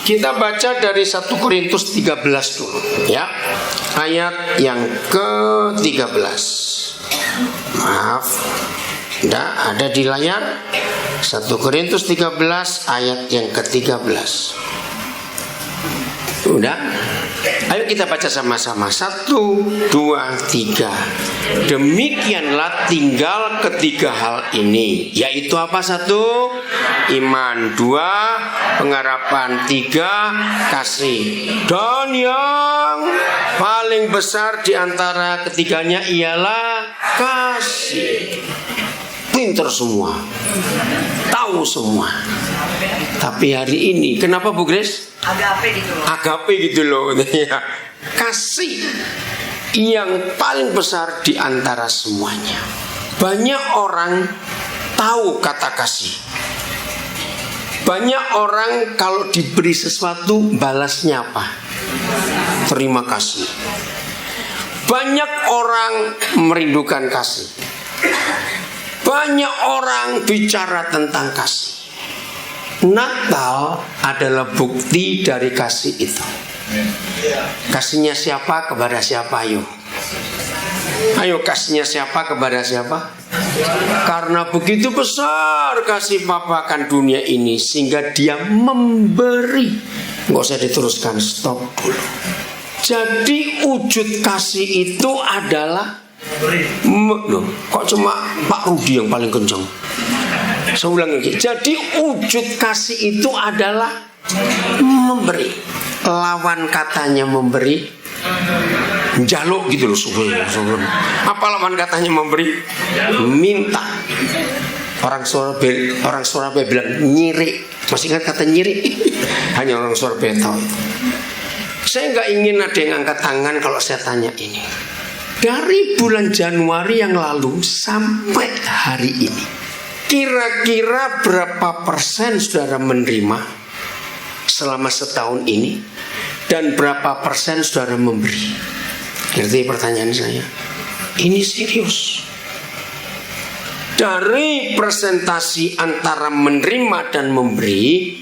Kita baca dari 1 Korintus 13 dulu ya. Ayat yang ke-13. Maaf, tidak ada di layar. 1 Korintus 13 ayat yang ke-13. Udah? Ayo kita baca sama-sama. 1, 2, 3. Demikianlah tinggal ketiga hal ini, yaitu apa? 1, iman. 2, pengharapan. 3, kasih. Dan yang paling besar di antara ketiganya ialah kasih. Pinter semua, tahu semua. Tapi hari ini, kenapa Bu Grace? Agape gitu loh. Ya. Kasih yang paling besar di antara semuanya. Banyak orang tahu kata kasih. Banyak orang kalau diberi sesuatu balasnya apa? Terima kasih. Banyak orang merindukan kasih. Banyak orang bicara tentang kasih. Natal adalah bukti dari kasih itu. Kasihnya siapa kepada siapa? Ayo kasihnya siapa kepada siapa? Karena begitu besar kasih Bapa akan dunia ini, sehingga Dia memberi. Nggak usah diteruskan, stop dulu. Jadi wujud kasih itu adalah loh, kok cuma Pak Rudi yang paling kencang? Saya ulang lagi. Jadi wujud kasih itu adalah memberi. Lawan katanya memberi, jaluk gitu loh. Apa lawan katanya memberi? Minta. Orang Surabaya bilang nyiri. Masih ingat kata nyiri? Hanya orang Surabaya tahu. Saya nggak ingin ada yang angkat tangan kalau saya tanya ini. Dari bulan Januari yang lalu sampai hari ini, kira-kira berapa persen saudara menerima selama setahun ini, dan berapa persen saudara memberi? Ngerti pertanyaan saya? Ini serius. Dari presentasi antara menerima dan memberi,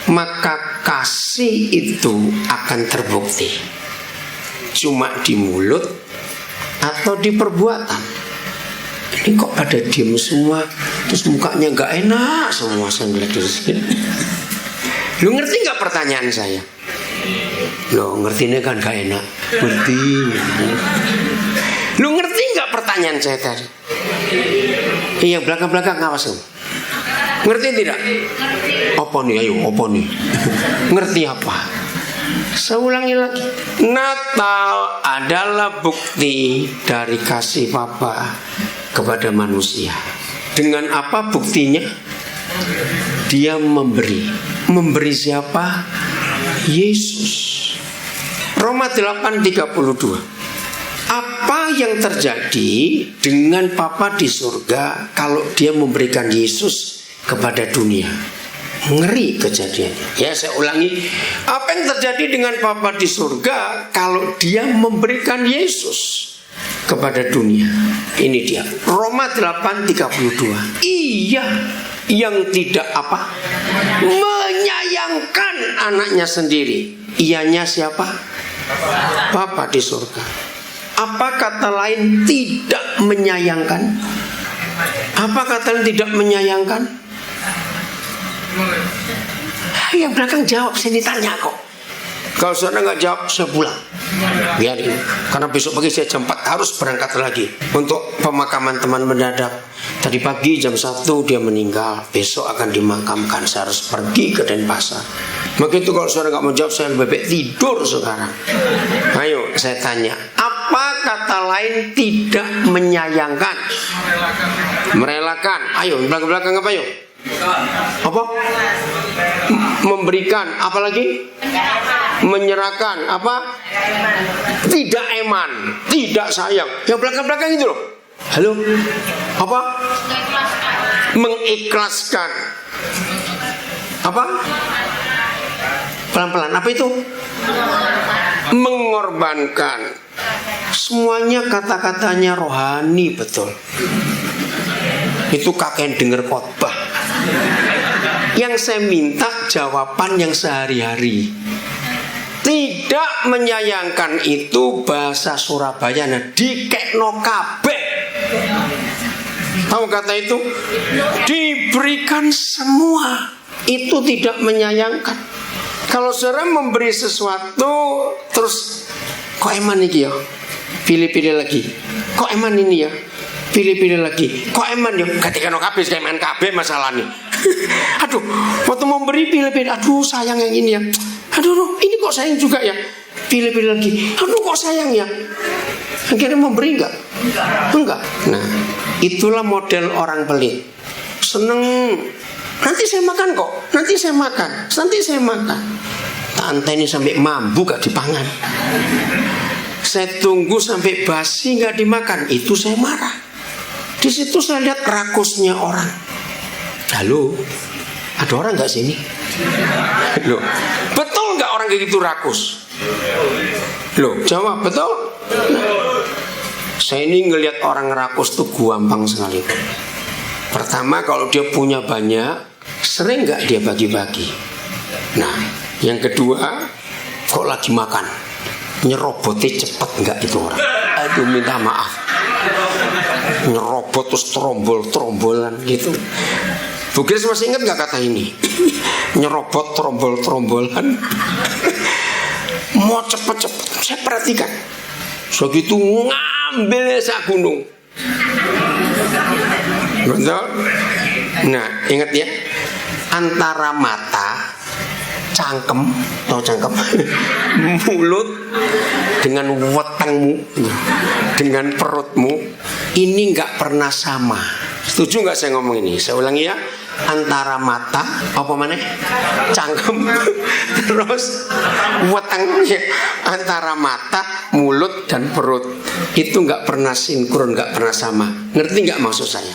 maka kasih itu akan terbukti. Cuma di mulut atau di perbuatan. Ini kok pada diem semua, terus mukanya gak enak semua. Saya ngeliat dari sini. Lu ngerti gak pertanyaan saya? Lo ngertinya kan gak enak. Ngerti. Lu ngerti gak pertanyaan saya tadi? Iya, belakang-belakang ngawas lu. Ngerti tidak? Apa nih? Ayo, apa nih? Ngerti apa? Saya ulangi lagi. Natal adalah bukti dari kasih Bapa kepada manusia. Dengan apa buktinya? Dia memberi. Memberi siapa? Yesus. Roma 8:32. Apa yang terjadi dengan Bapa di surga kalau dia memberikan Yesus kepada dunia? Ngeri kejadiannya. Ya, saya ulangi. Apa yang terjadi dengan Bapa di surga kalau dia memberikan Yesus kepada dunia? Ini dia. Roma 8:32. Iya, yang tidak apa? Menyayangkan anaknya sendiri. Ianya siapa? Bapa di surga. Apa kata lain tidak menyayangkan? Apa kata lain tidak menyayangkan? Yang belakang jawab, saya ditanya kok. Kalau saudara nggak jawab, saya pulang. Biarin. Karena besok pagi saya jam 4 harus berangkat lagi untuk pemakaman teman mendadak. Tadi pagi jam 1 dia meninggal. Besok akan dimakamkan. Saya harus pergi ke Denpasar. Begitu kalau saudara nggak mau jawab, saya lebih baik tidur sekarang. Ayo, saya tanya. Apa kata lain tidak menyayangkan? Merelakan. Ayo, belakang-belakang apa yuk? Apa? Memberikan. Apa lagi? Menyerahkan. Apa? Tidak eman, tidak sayang. Yang belakang-belakang itu loh. Halo? Apa? Mengikhlaskan. Apa? Pelan-pelan. Apa itu? Mengorbankan. Semuanya kata-katanya rohani betul. Itu kakek denger khotbah. Yang saya minta jawaban yang sehari-hari. Tidak menyayangkan itu bahasa Surabaya dikekno kabeh. Tahu kata itu? Diberikan semua. Itu tidak menyayangkan. Kalau saudara memberi sesuatu terus kok eman iki ya? Pilih-pilih lagi. Kok eman ini ya? Pilih-pilih lagi. Kok eman ya? Ketika no kabeh eman kabeh masalahnya. Aduh, waktu memberi pilih-pilih. Aduh, sayang yang ini ya. Aduh, ini kok sayang juga ya. Pilih-pilih lagi. Aduh, kok sayang ya. Akhirnya memberi enggak? Enggak. Nah, itulah model orang pelit. Seneng. Nanti saya makan kok. Nanti saya makan. Nanti saya makan. Tante ini sampai mambu gak dipangan. Saya tunggu sampai basi gak dimakan. Itu saya marah. Di situ saya lihat rakusnya orang. Halo, ada orang gak sini? Loh, betul gak orang kayak gitu rakus? Loh, jawab betul? Saya ini ngelihat orang rakus tuh gampang sekali. Pertama, kalau dia punya banyak, sering gak dia bagi-bagi? Nah, yang kedua, kok lagi makan, nyerobotnya cepet gak itu orang? Aduh, minta maaf, nyerobot terus trombol-trombolan gitu. Bu Gris masih ingat gak kata ini? Nyerobot trombol-trombolan. Mau cepet-cepet, saya perhatikan. Segitu ngambil sak gunung. Betul? Nah, ingat ya, antara mata, cangkem, atau cangkem, mulut dengan wetengmu, dengan perutmu, ini nggak pernah sama. Setuju nggak saya ngomong ini? Saya ulangi ya, antara mata, apa mana? Cangkem, terus wetengnya, antara mata, mulut dan perut itu nggak pernah sinkron, nggak pernah sama. Ngerti nggak maksud saya?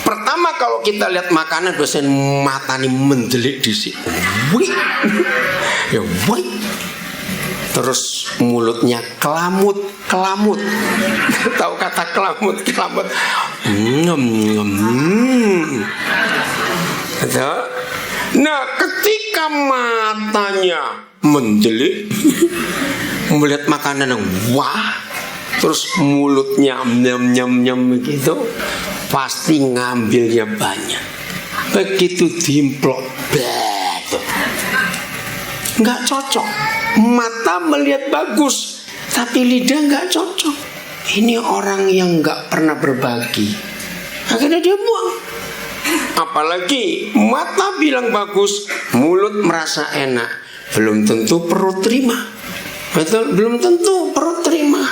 Pertama kalau kita lihat makanan biasanya mata nih mendelik di sini, ya wih. Terus mulutnya kelamut. Tahu kata kelamut? Nah, ketika matanya mendelik melihat makanan yang wah, terus mulutnya nyam begitu, pasti ngambilnya banyak. Begitu dimplok, nggak cocok. Mata melihat bagus, tapi lidah nggak cocok. Ini orang yang nggak pernah berbagi. Akhirnya dia buang. Apalagi mata bilang bagus, mulut merasa enak, belum tentu perut terima. Betul, belum tentu perut terima.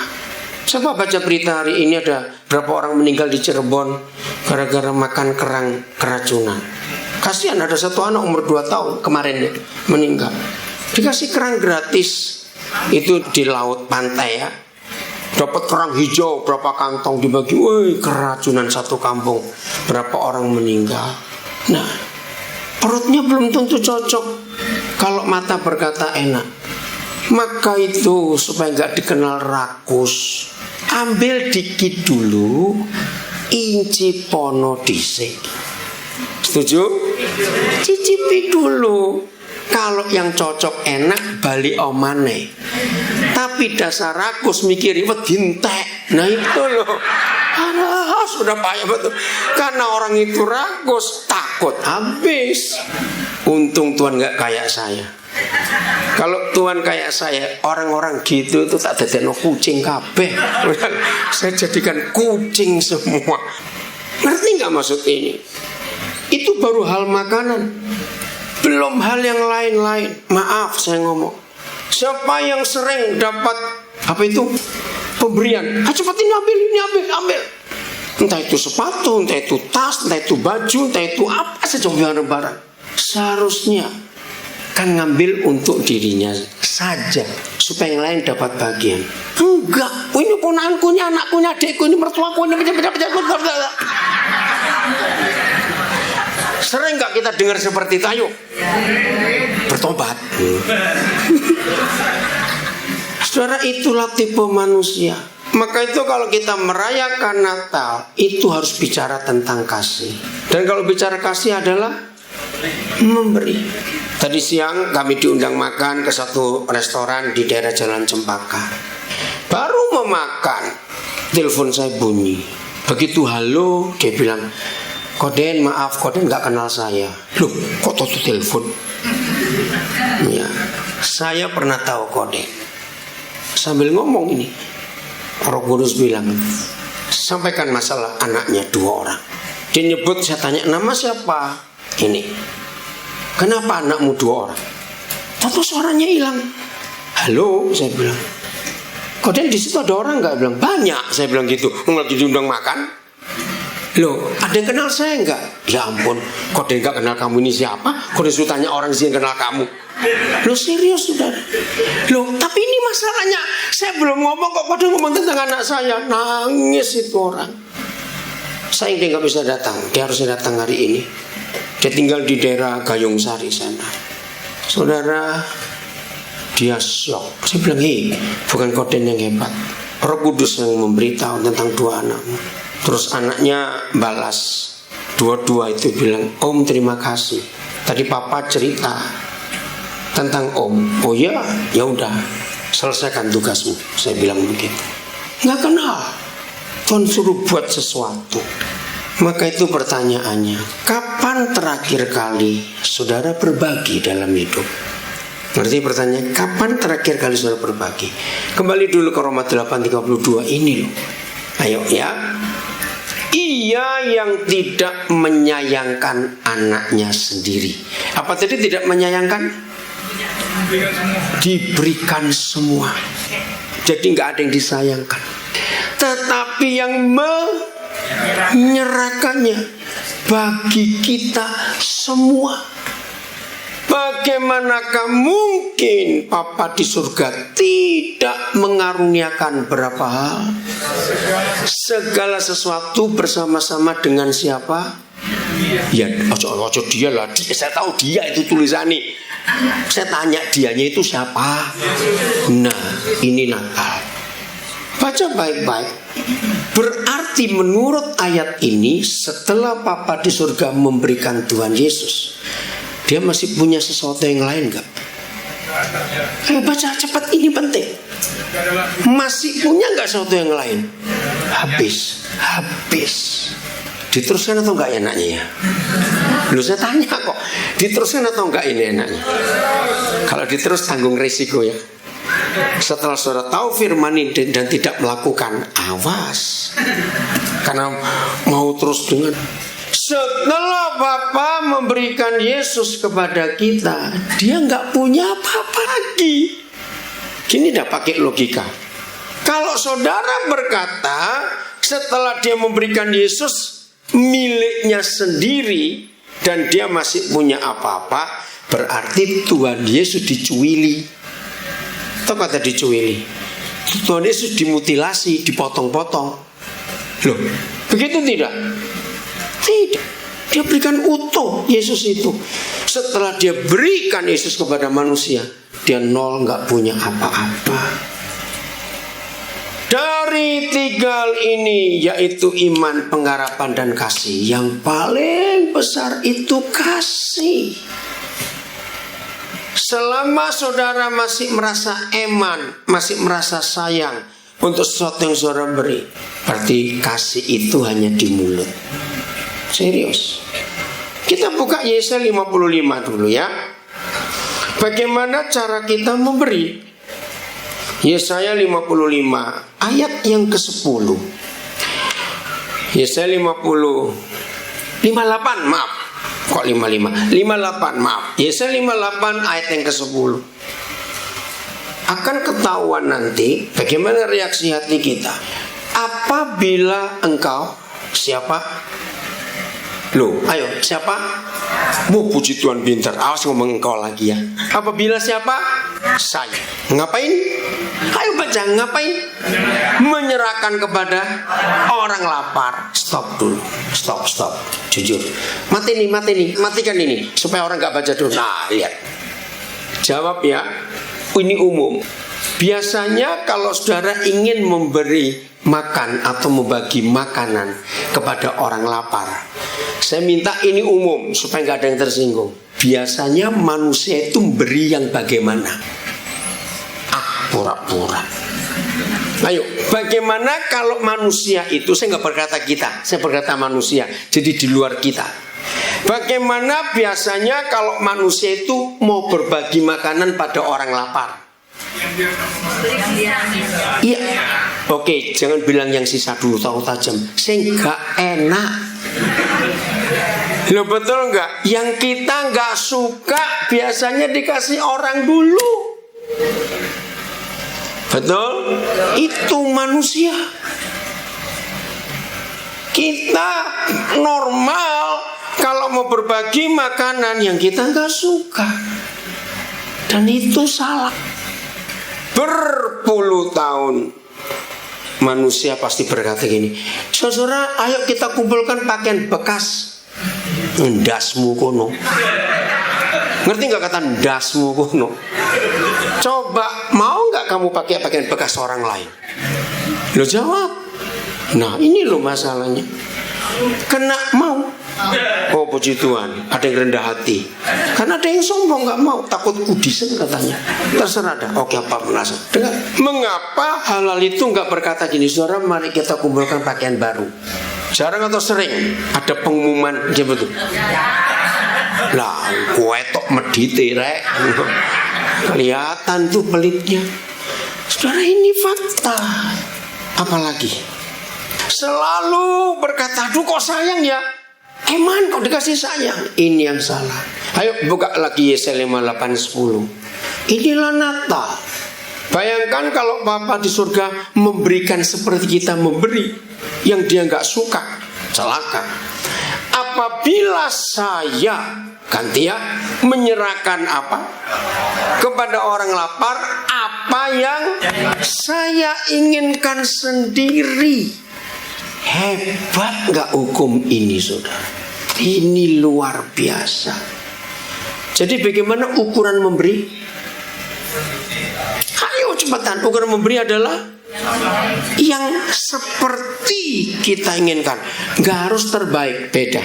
Coba baca berita hari ini, ada berapa orang meninggal di Cirebon gara-gara makan kerang keracunan. Kasihan, ada satu anak umur 2 tahun kemarin ya, meninggal. Dikasih kerang gratis itu di laut pantai ya. Dapat kerang hijau berapa kantong dibagi. Woi, keracunan satu kampung. Berapa orang meninggal. Nah, perutnya belum tentu cocok. Kalau mata berkata enak, maka itu supaya nggak dikenal rakus, ambil dikit dulu, inci pono disik. Setuju? Cicipi dulu. Kalau yang cocok enak balik omane. Tapi dasar rakus mikiri wedintek. Nah itu loh. Aduh, sudah payah betul. Karena orang itu rakus, takut habis. Untung Tuhan gak kayak saya. Kalau Tuhan kayak saya, orang-orang gitu itu tak dadekno kucing kabeh. Saya jadikan kucing semua. Ngerti gak maksud ini? Itu baru hal makanan. Belum hal yang lain-lain. Maaf saya ngomong, siapa yang sering dapat apa itu pemberian, cepat ini ambil. Entah itu sepatu, entah itu tas, entah itu baju, entah itu apa saja barang-barang. Seharusnya kan ngambil untuk dirinya saja, supaya yang lain dapat bagian. Enggak, ini ponanku, ini anakku, ini adikku, ini mertuaku, ini Sering gak kita dengar seperti itu? Ayo bertobat. Saudara, itulah tipe manusia. Maka itu kalau kita merayakan Natal, itu harus bicara tentang kasih. Dan kalau bicara kasih adalah memberi. Tadi siang kami diundang makan ke satu restoran di daerah Jalan Cempaka. Baru mau makan, telepon saya bunyi. Begitu halo, dia bilang, Koden maaf, Koden gak kenal saya. Loh, kok tuh telepon? Ya, saya pernah tahu Koden. Sambil ngomong ini, Roh Kudus bilang, sampaikan masalah anaknya 2 orang. Dia nyebut, saya tanya, nama siapa? Ini. Kenapa anakmu 2 orang? Tapi suaranya hilang. Halo, saya bilang. Koden di situ ada orang nggak? Bilang banyak. Saya bilang gitu. Lagi diundang makan. Loh, ada yang kenal saya nggak? Ya ampun, Koden nggak kenal kamu ini siapa? Koden sudah tanya orang sih yang kenal kamu. Loh serius saudara? Loh tapi ini masalahnya, saya belum ngomong kok Koden ngomong tentang anak saya. Nangis itu orang. Saya dia nggak bisa datang. Dia harusnya datang hari ini. Dia tinggal di daerah Gayung Sari sana. Saudara, dia shock. Saya bilang, hei, bukan Koden yang hebat, Roh Kudus yang memberitahu tentang 2 anakmu. Terus anaknya balas, 2 itu bilang, Om terima kasih. Tadi Papa cerita tentang Om. Oh ya, ya udah, selesaikan tugasmu. Saya bilang begitu. Nggak kenal. Tuhan suruh buat sesuatu. Maka itu pertanyaannya, kapan terakhir kali saudara berbagi dalam hidup? Berarti pertanyaan, kapan terakhir kali saudara berbagi? Kembali dulu ke Roma 8:32 ini loh. Ayo ya. Ia yang tidak menyayangkan anaknya sendiri. Apa tadi tidak menyayangkan? Diberikan semua. Jadi nggak ada yang disayangkan. Tetapi yang menyerahkannya bagi kita semua. Bagaimanakah mungkin Papa di surga tidak mengaruniakan berapa hal? Segala sesuatu bersama-sama dengan siapa? Ya, ojo dia lah. Saya tahu dia itu tulisannya. Saya tanya dianya itu siapa? Nah, ini Natal. Baca baik-baik. Berarti menurut ayat ini, setelah Papa di surga memberikan Tuhan Yesus, dia masih punya sesuatu yang lain gak? Ayo baca cepat, ini penting. Masih punya gak sesuatu yang lain? Habis. Diteruskan atau enggak enaknya ya? Lu saya tanya kok, diteruskan atau enggak ini enaknya? Kalau diterus tanggung risiko ya. Setelah saudara tahu firman ini dan tidak melakukan, awas. Karena mau terus dengan, setelah Bapa memberikan Yesus kepada kita, dia nggak punya apa-apa lagi. Gini dah pakai logika. Kalau saudara berkata setelah dia memberikan Yesus miliknya sendiri dan dia masih punya apa-apa, berarti Tuhan Yesus dicuili. Atau kata dicuili, Tuhan Yesus dimutilasi, dipotong-potong. Loh, begitu tidak? Tidak. Dia berikan utuh Yesus itu. Setelah dia berikan Yesus kepada manusia, dia nol, gak punya apa-apa. Dari 3 ini, yaitu iman, pengharapan, dan kasih, yang paling besar itu kasih. Selama saudara masih merasa eman, masih merasa sayang untuk sesuatu yang saudara beri, berarti kasih itu hanya di mulut. Serius. Kita buka Yesaya 55 dulu ya. Bagaimana cara kita memberi? Yesaya 55 ayat yang ke-10. Yesaya 58 maaf. Kok 55? 58 maaf. Yesaya 58 ayat yang ke-10. Akan ketahuan nanti bagaimana reaksi hati kita apabila engkau, siapa? Loh, ayo, siapa? Puji Tuhan pintar. Awas ngomong engkau lagi ya. Apabila siapa? Saya. Ngapain? Ayo baca, ngapain? Menyerahkan kepada orang lapar. Stop dulu. Stop. Jujur. Matikan ini supaya orang gak baca dulu. Nah, lihat. Jawab ya. Ini umum. Biasanya kalau saudara ingin memberi makan atau membagi makanan kepada orang lapar, saya minta ini umum supaya nggak ada yang tersinggung. Biasanya manusia itu beri yang bagaimana? Pura-pura. Ayo, bagaimana kalau manusia itu, saya nggak berkata kita, saya berkata manusia, jadi di luar kita. Bagaimana biasanya kalau manusia itu mau berbagi makanan pada orang lapar? Iya. Oke, jangan bilang yang sisa dulu, tahu tajam. Saya nggak enak. Loh, betul nggak? Yang kita nggak suka biasanya dikasih orang dulu. Betul? Itu manusia. Kita normal kalau mau berbagi makanan yang kita nggak suka, dan itu salah. Berpuluh tahun manusia pasti berkata gini, saudara, ayo kita kumpulkan pakaian bekas. Ndasmu kono. Ngerti nggak kata ndasmu kono? Coba, mau nggak kamu pakai pakaian bekas orang lain? Lo jawab. Nah, ini lo masalahnya. Kena mau. Oh, puji Tuhan, ada yang rendah hati. Karena ada yang sombong, nggak mau, takut kudisen katanya. Terserah dah. Oke, apa merasa? Dengar. Mengapa halal itu nggak berkata gini, saudara, mari kita kumpulkan pakaian baru? Jarang atau sering ada pengumuman dia betul. Lah, kue tok medite rek. Kelihatan tuh pelitnya. Saudara, ini fakta. Apalagi selalu berkata, aduh kok sayang ya. Eman kok dikasih sayang. Ini yang salah. Ayo buka lagi Yesaya 58:10. Inilah Natal. Bayangkan kalau Bapa di surga memberikan seperti kita memberi yang dia nggak suka, celaka. Apabila saya ganti ya, menyerahkan apa kepada orang lapar, apa yang saya inginkan sendiri. Hebat nggak hukum ini, saudara? Ini luar biasa. Jadi bagaimana ukuran memberi? Ayo cepetan, ukuran memberi adalah yang seperti kita inginkan. Nggak harus terbaik, beda.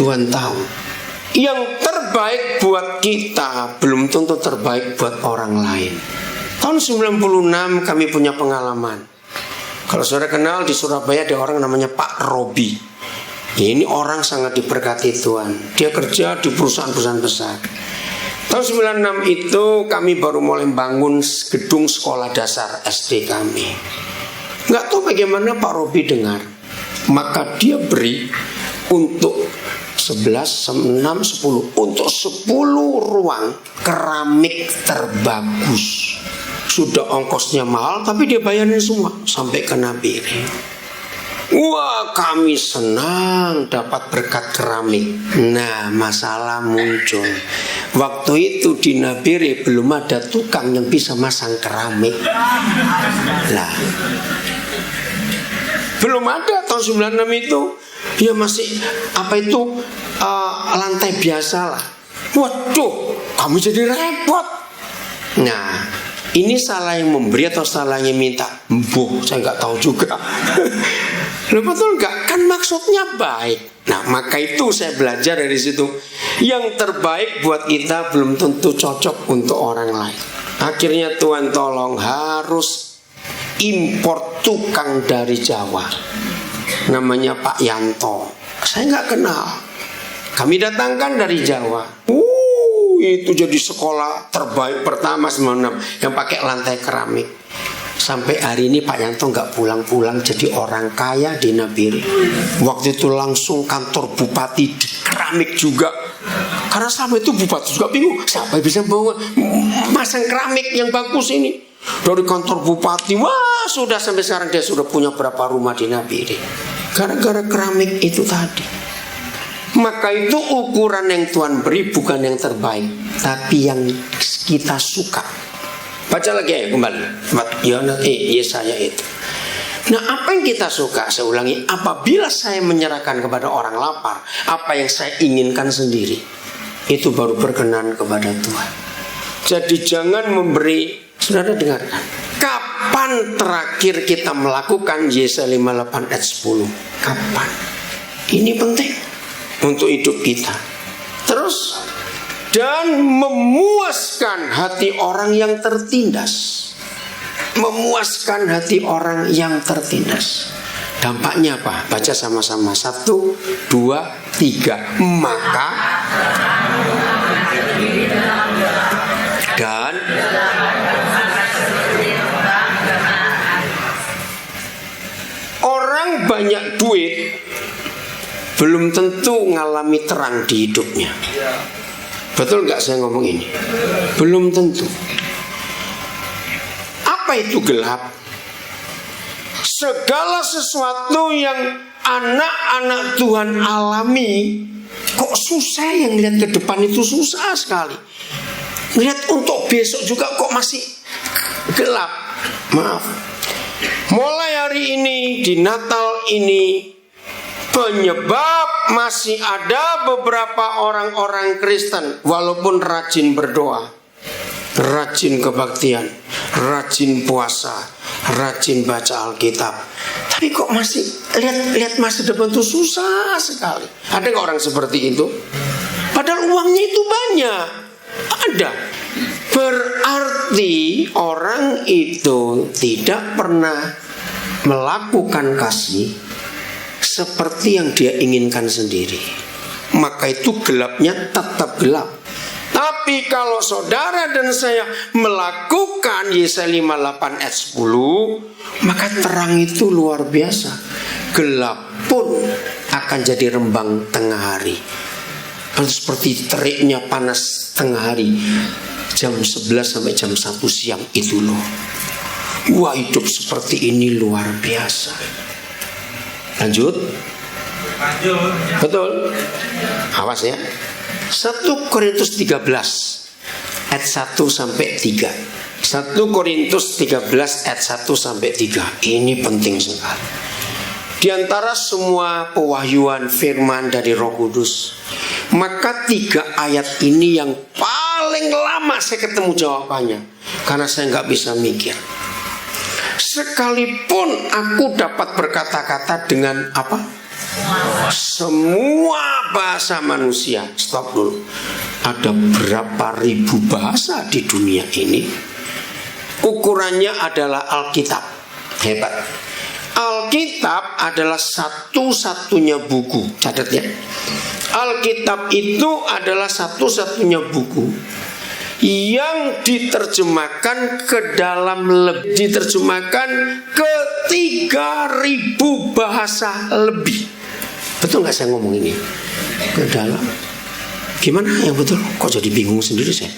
Tuhan tahu. Yang terbaik buat kita belum tentu terbaik buat orang lain. Tahun 96 kami punya pengalaman. Kalau saudara kenal, di Surabaya ada orang namanya Pak Robi. Ini orang sangat diberkati Tuhan. Dia kerja di perusahaan-perusahaan besar. Tahun 96 itu kami baru mulai bangun gedung sekolah dasar SD kami. Nggak tahu bagaimana Pak Robi dengar. Maka dia beri untuk 11, 6, 10. Untuk 10 ruang keramik terbagus. Sudah ongkosnya mahal, tapi dia bayarin semua sampai ke Nabire. Wah, kami senang dapat berkat keramik. Nah, masalah muncul. Waktu itu di Nabire belum ada tukang yang bisa masang keramik. Lah, belum ada tahun 96 itu. Dia masih lantai biasa lah. Waduh, kami jadi repot. Nah, ini salah yang memberi atau salah yang minta? Saya nggak tahu juga. Loh, betul nggak? Kan maksudnya baik. Nah, maka itu saya belajar dari situ. Yang terbaik buat kita belum tentu cocok untuk orang lain. Akhirnya Tuhan tolong harus impor tukang dari Jawa. Namanya Pak Yanto. Saya nggak kenal. Kami datangkan dari Jawa. Itu jadi sekolah terbaik pertama 96 yang pakai lantai keramik. Sampai hari ini Pak Yanto nggak pulang-pulang, jadi orang kaya di Nabire. Waktu itu langsung kantor bupati di keramik juga. Karena selama itu bupati juga bingung, siapa yang bisa bawa masang keramik yang bagus ini. Dari kantor bupati, wah sudah sampai sekarang dia sudah punya berapa rumah di Nabire. Gara-gara keramik itu tadi. Maka itu ukuran yang Tuhan beri bukan yang terbaik, tapi yang kita suka. Baca lagi ya kembali. Yesaya itu. Nah, apa yang kita suka? Saya ulangi, apabila saya menyerahkan kepada orang lapar, apa yang saya inginkan sendiri, itu baru berkenan kepada Tuhan. Jadi jangan memberi Saudara dengarkan. Kapan terakhir kita melakukan Yesaya 58 ayat 10? Kapan? Ini penting untuk hidup kita. Terus, dan memuaskan hati orang yang tertindas. Memuaskan hati orang yang tertindas. Dampaknya apa? Baca sama-sama. 1, 2, 3. Maka dan orang banyak duit belum tentu ngalami terang di hidupnya. Betul nggak saya ngomong ini? Belum tentu. Apa itu gelap? Segala sesuatu yang anak-anak Tuhan alami, kok susah yang lihat ke depan itu susah sekali. Lihat untuk besok juga kok masih gelap. Maaf. Mulai hari ini di Natal ini, penyebab masih ada beberapa orang-orang Kristen walaupun rajin berdoa, rajin kebaktian, rajin puasa, rajin baca Alkitab, tapi kok masih lihat masa depan itu susah sekali. Ada nggak orang seperti itu? Padahal uangnya itu banyak. Ada. Berarti orang itu tidak pernah melakukan kasih seperti yang dia inginkan sendiri. Maka itu gelapnya tetap gelap. Tapi kalau saudara dan saya melakukan Yesaya 58 ayat 10, maka terang itu luar biasa. Gelap pun akan jadi rembang tengah hari. Seperti teriknya panas tengah hari, jam 11 sampai jam 1 siang itu loh. Wah, hidup seperti ini luar biasa. Lanjut. Betul. Awas ya. 1 Korintus 13 ayat 1 sampai 3. 1 Korintus 13 ayat 1 sampai 3. Ini penting sekali. Di antara semua pewahyuan firman dari Roh Kudus, maka 3 ayat ini yang paling lama saya ketemu jawabannya, karena saya nggak bisa mikir. Sekalipun aku dapat berkata-kata dengan apa? Semua bahasa manusia. Stop dulu. Ada berapa ribu bahasa di dunia ini? Ukurannya adalah Alkitab. Hebat. Alkitab adalah satu-satunya buku. Catat ya. Alkitab itu adalah satu-satunya buku yang diterjemahkan ke dalam diterjemahkan ke 3.000 bahasa lebih. Betul nggak saya ngomong ini? Ke dalam. Gimana yang betul? Kok jadi bingung sendiri saya?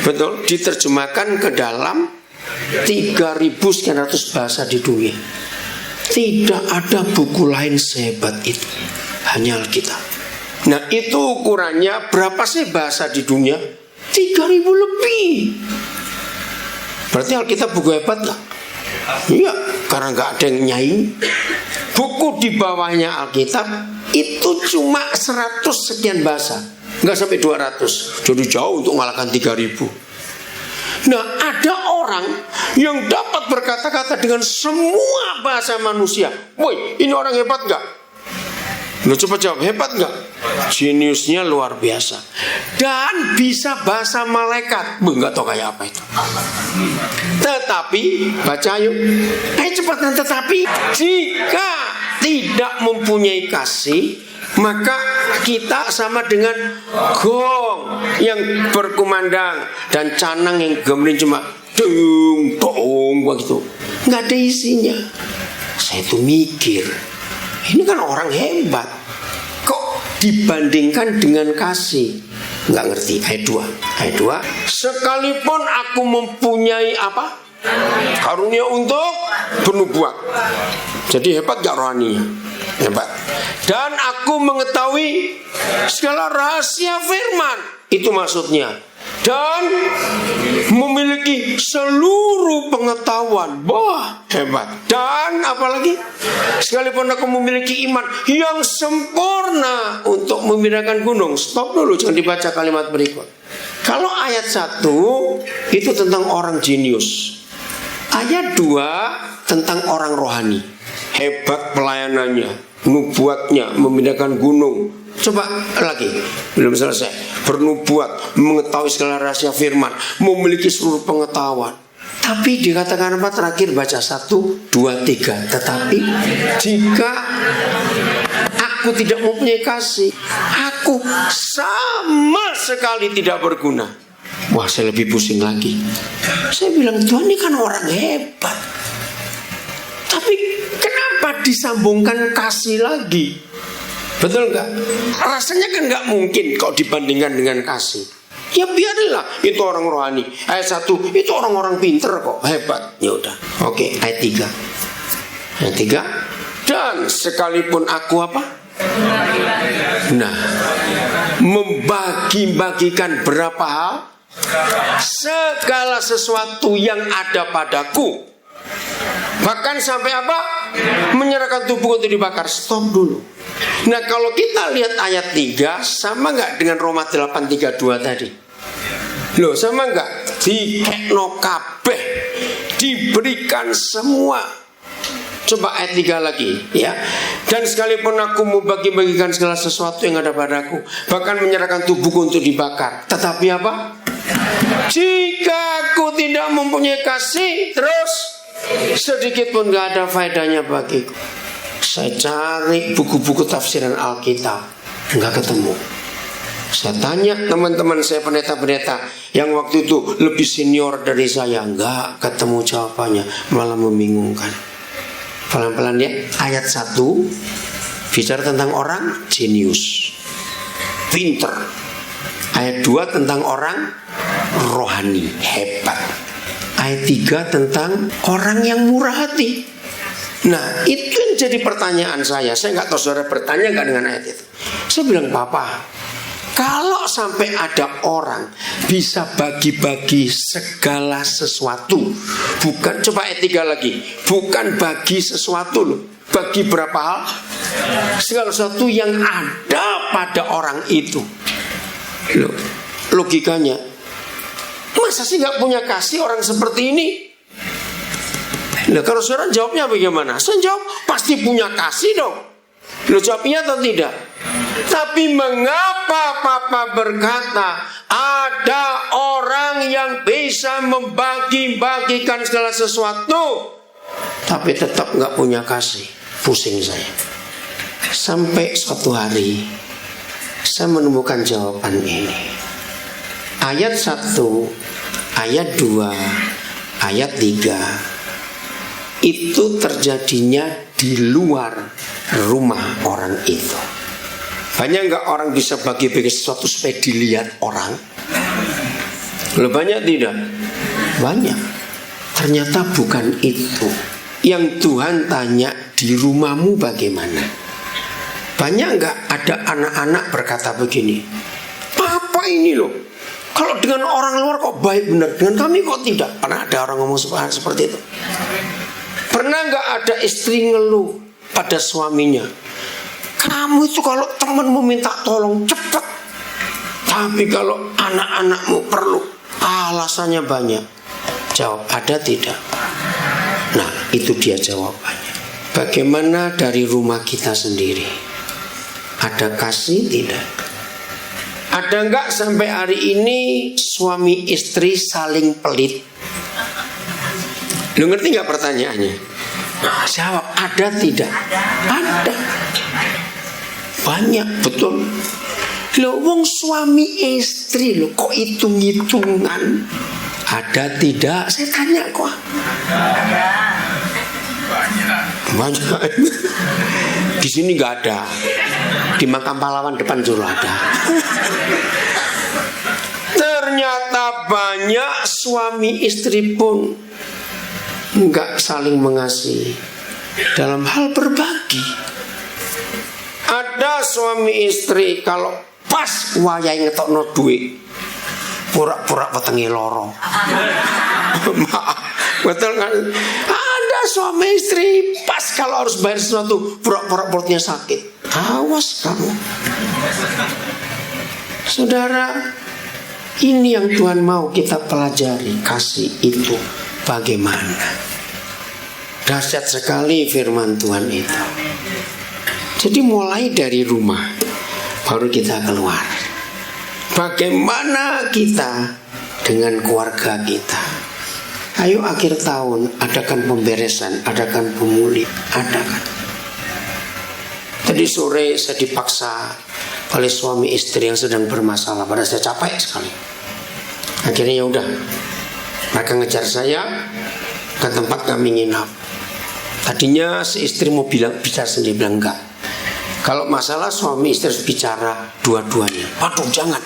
Betul, diterjemahkan ke dalam 3.000 sekian ratus bahasa di dunia. Tidak ada buku lain sehebat itu. Hanya Alkitab. Nah, itu ukurannya berapa sih bahasa di dunia? 3.000 lebih. Berarti Alkitab buku hebat gak? Iya, karena gak ada yang nyaing. Buku di bawahnya Alkitab itu cuma 100 sekian bahasa, gak sampai 200. Jadi jauh untuk mengalahkan 3.000. Nah, ada orang yang dapat berkata-kata dengan semua bahasa manusia. Woi, ini orang hebat gak? Lo coba jawab, hebat gak? Jeniusnya luar biasa. Dan bisa bahasa malaikat. Gak tau kayak apa itu. Tetapi, baca yuk. Ayo cepat. Tetapi jika tidak mempunyai kasih, maka kita sama dengan gong yang berkumandang dan canang yang gemerin cuma dung dong begitu, nggak ada isinya. Saya tuh mikir, ini kan orang hebat, kok dibandingkan dengan kasih? Nggak ngerti. Ayat 2. Sekalipun aku mempunyai apa? Karunia untuk bernubuat. Jadi hebat gak rohaninya? Hebat. Dan aku mengetahui segala rahasia firman. Itu maksudnya. Dan memiliki seluruh pengetahuan. Wah, hebat. Dan apalagi? Sekalipun aku memiliki iman yang sempurna untuk memindahkan gunung. Stop dulu, jangan dibaca kalimat berikut. Kalau ayat 1 itu tentang orang jenius. Ayat 2 tentang orang rohani. Hebat pelayanannya, nubuatnya, memindahkan gunung. Coba lagi, belum selesai. Bernubuat, mengetahui segala rahasia firman, memiliki seluruh pengetahuan. Tapi dikatakan apa terakhir, baca 1, 2, 3. Tetapi jika aku tidak mempunyai kasih, aku sama sekali tidak berguna. Wah, saya lebih pusing lagi. Saya bilang, Tuhan ini kan orang hebat, tapi kenapa disambungkan kasih lagi? Betul nggak? Rasanya kan nggak mungkin kalau dibandingkan dengan kasih. Ya biarlah, itu orang rohani. Ayat 1, itu orang-orang pinter kok, hebat. Ya udah. Oke, ayat 3. Ayat 3. Dan sekalipun aku apa? Nah, membagi-bagikan berapa hal? Segala sesuatu yang ada padaku. Bahkan sampai apa? Menyerahkan tubuh untuk dibakar. Stop dulu. Nah, kalau kita lihat ayat 3, sama nggak dengan Roma 8:32 tadi? Loh, sama nggak? Dikekno kabeh, diberikan semua. Coba ayat 3 lagi ya. Dan sekalipun aku mau bagi-bagikan segala sesuatu yang ada padaku, bahkan menyerahkan tubuhku untuk dibakar, tetapi apa? Jika aku tidak mempunyai kasih, terus sedikit pun gak ada faedahnya bagiku. Saya cari buku-buku tafsiran Alkitab, nggak ketemu. Saya tanya teman-teman saya pendeta-pendeta yang waktu itu lebih senior dari saya, nggak ketemu jawabannya, malah membingungkan. Pelan-pelan ya. Ayat 1 bicara tentang orang jenius, pinter. Ayat 2 tentang orang rohani, hebat. Ayat 3 tentang orang yang murah hati. Nah, itu yang jadi pertanyaan saya. Saya nggak tahu saudara bertanya nggak dengan ayat itu. Saya bilang, Papa, kalau sampai ada orang bisa bagi-bagi segala sesuatu, bukan, coba ayat 3 lagi, bukan bagi sesuatu loh, bagi berapa hal? Segala sesuatu yang ada pada orang itu. Loh, logikanya, masa sih nggak punya kasih orang seperti ini? Nah, kalau saudara jawabnya bagaimana? Saya jawab, pasti punya kasih dong. Loh, jawabnya atau tidak? Tapi mengapa Papa berkata ada orang yang bisa membagi-bagikan segala sesuatu tapi tetap gak punya kasih? Pusing saya. Sampai suatu hari saya menemukan jawaban ini. Ayat 1, ayat 2, ayat 3 itu terjadinya di luar rumah orang itu. Banyak nggak orang bisa bagi-bagi sesuatu supaya dilihat orang? Loh, banyak tidak? Banyak. Ternyata bukan itu yang Tuhan tanya. Di rumahmu bagaimana? Banyak nggak ada anak-anak berkata begini, Papa ini loh, kalau dengan orang luar kok baik benar, dengan kami kok tidak. Pernah ada orang ngomong seperti itu? Pernah nggak ada istri ngeluh pada suaminya, kamu itu kalau temanmu minta tolong cepat, tapi kalau anak-anakmu perlu alasannya banyak? Jawab, ada tidak? Nah, itu dia jawabannya. Bagaimana dari rumah kita sendiri? Ada kasih tidak? Ada nggak sampai hari ini suami istri saling pelit? Lu ngerti nggak pertanyaannya? Nah, jawab, ada tidak? Ada. Banyak, betul. Loh, wong suami istri loh, kok hitung-hitungan? Ada tidak? Saya tanya kok. Banyak. Di sini nggak ada. Di Makam Pahlawan depan Juru ada. Ternyata banyak suami istri pun nggak saling mengasihi dalam hal berbagi. Ada suami istri kalau pas wayai ngetokno duit, pura-pura petengi loro. Maaf, betul kan? Ada suami istri pas kalau harus bayar sesuatu, pura-pura perutnya sakit. Awas kamu, saudara. Ini yang Tuhan mau kita pelajari. Kasih itu bagaimana. Dahsyat sekali firman Tuhan itu. Jadi mulai dari rumah baru kita keluar. Bagaimana kita dengan keluarga kita. Ayo akhir tahun adakan pemberesan, adakan pemulihan, adakan. Tadi sore saya dipaksa oleh suami istri yang sedang bermasalah. Padahal saya capek sekali. Akhirnya ya udah, mereka ngejar saya ke tempat kami nginap. Tadinya si istri mau bicara sendiri, bilang enggak. Kalau masalah suami istri harus bicara dua-duanya. Waduh jangan,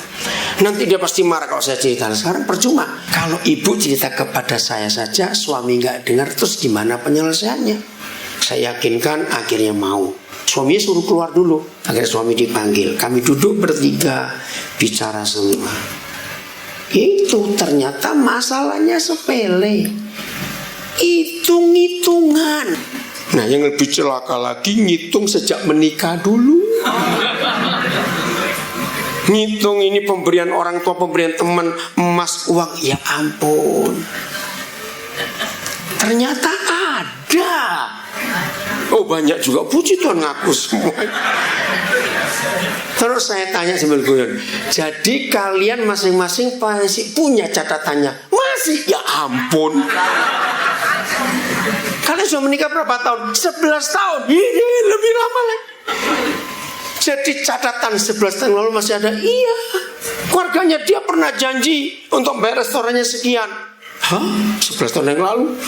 nanti dia pasti marah kalau saya cerita. Sekarang percuma. Kalau ibu cerita kepada saya saja, suami nggak dengar, terus gimana penyelesaiannya? Saya yakinkan akhirnya mau. Suaminya suruh keluar dulu. Akhirnya suami dipanggil. Kami duduk bertiga, bicara semua. Itu ternyata masalahnya sepele. Hitung-hitungan. Nah yang lebih celaka lagi, ngitung sejak menikah dulu. Ngitung ini pemberian orang tua, pemberian teman, emas, uang. Ya ampun, ternyata ada. Oh banyak juga, puji Tuhan, ngaku semua. Terus saya tanya sambil guyon, jadi kalian masing-masing masih punya catatannya? Masih? Ya ampun. Kalian sudah menikah berapa tahun? 11 tahun. Ini lebih lama lagi. Jadi catatan 11 tahun lalu masih ada. Iya, keluarganya dia pernah janji untuk bayar restorannya sekian. Hah? 11 tahun yang lalu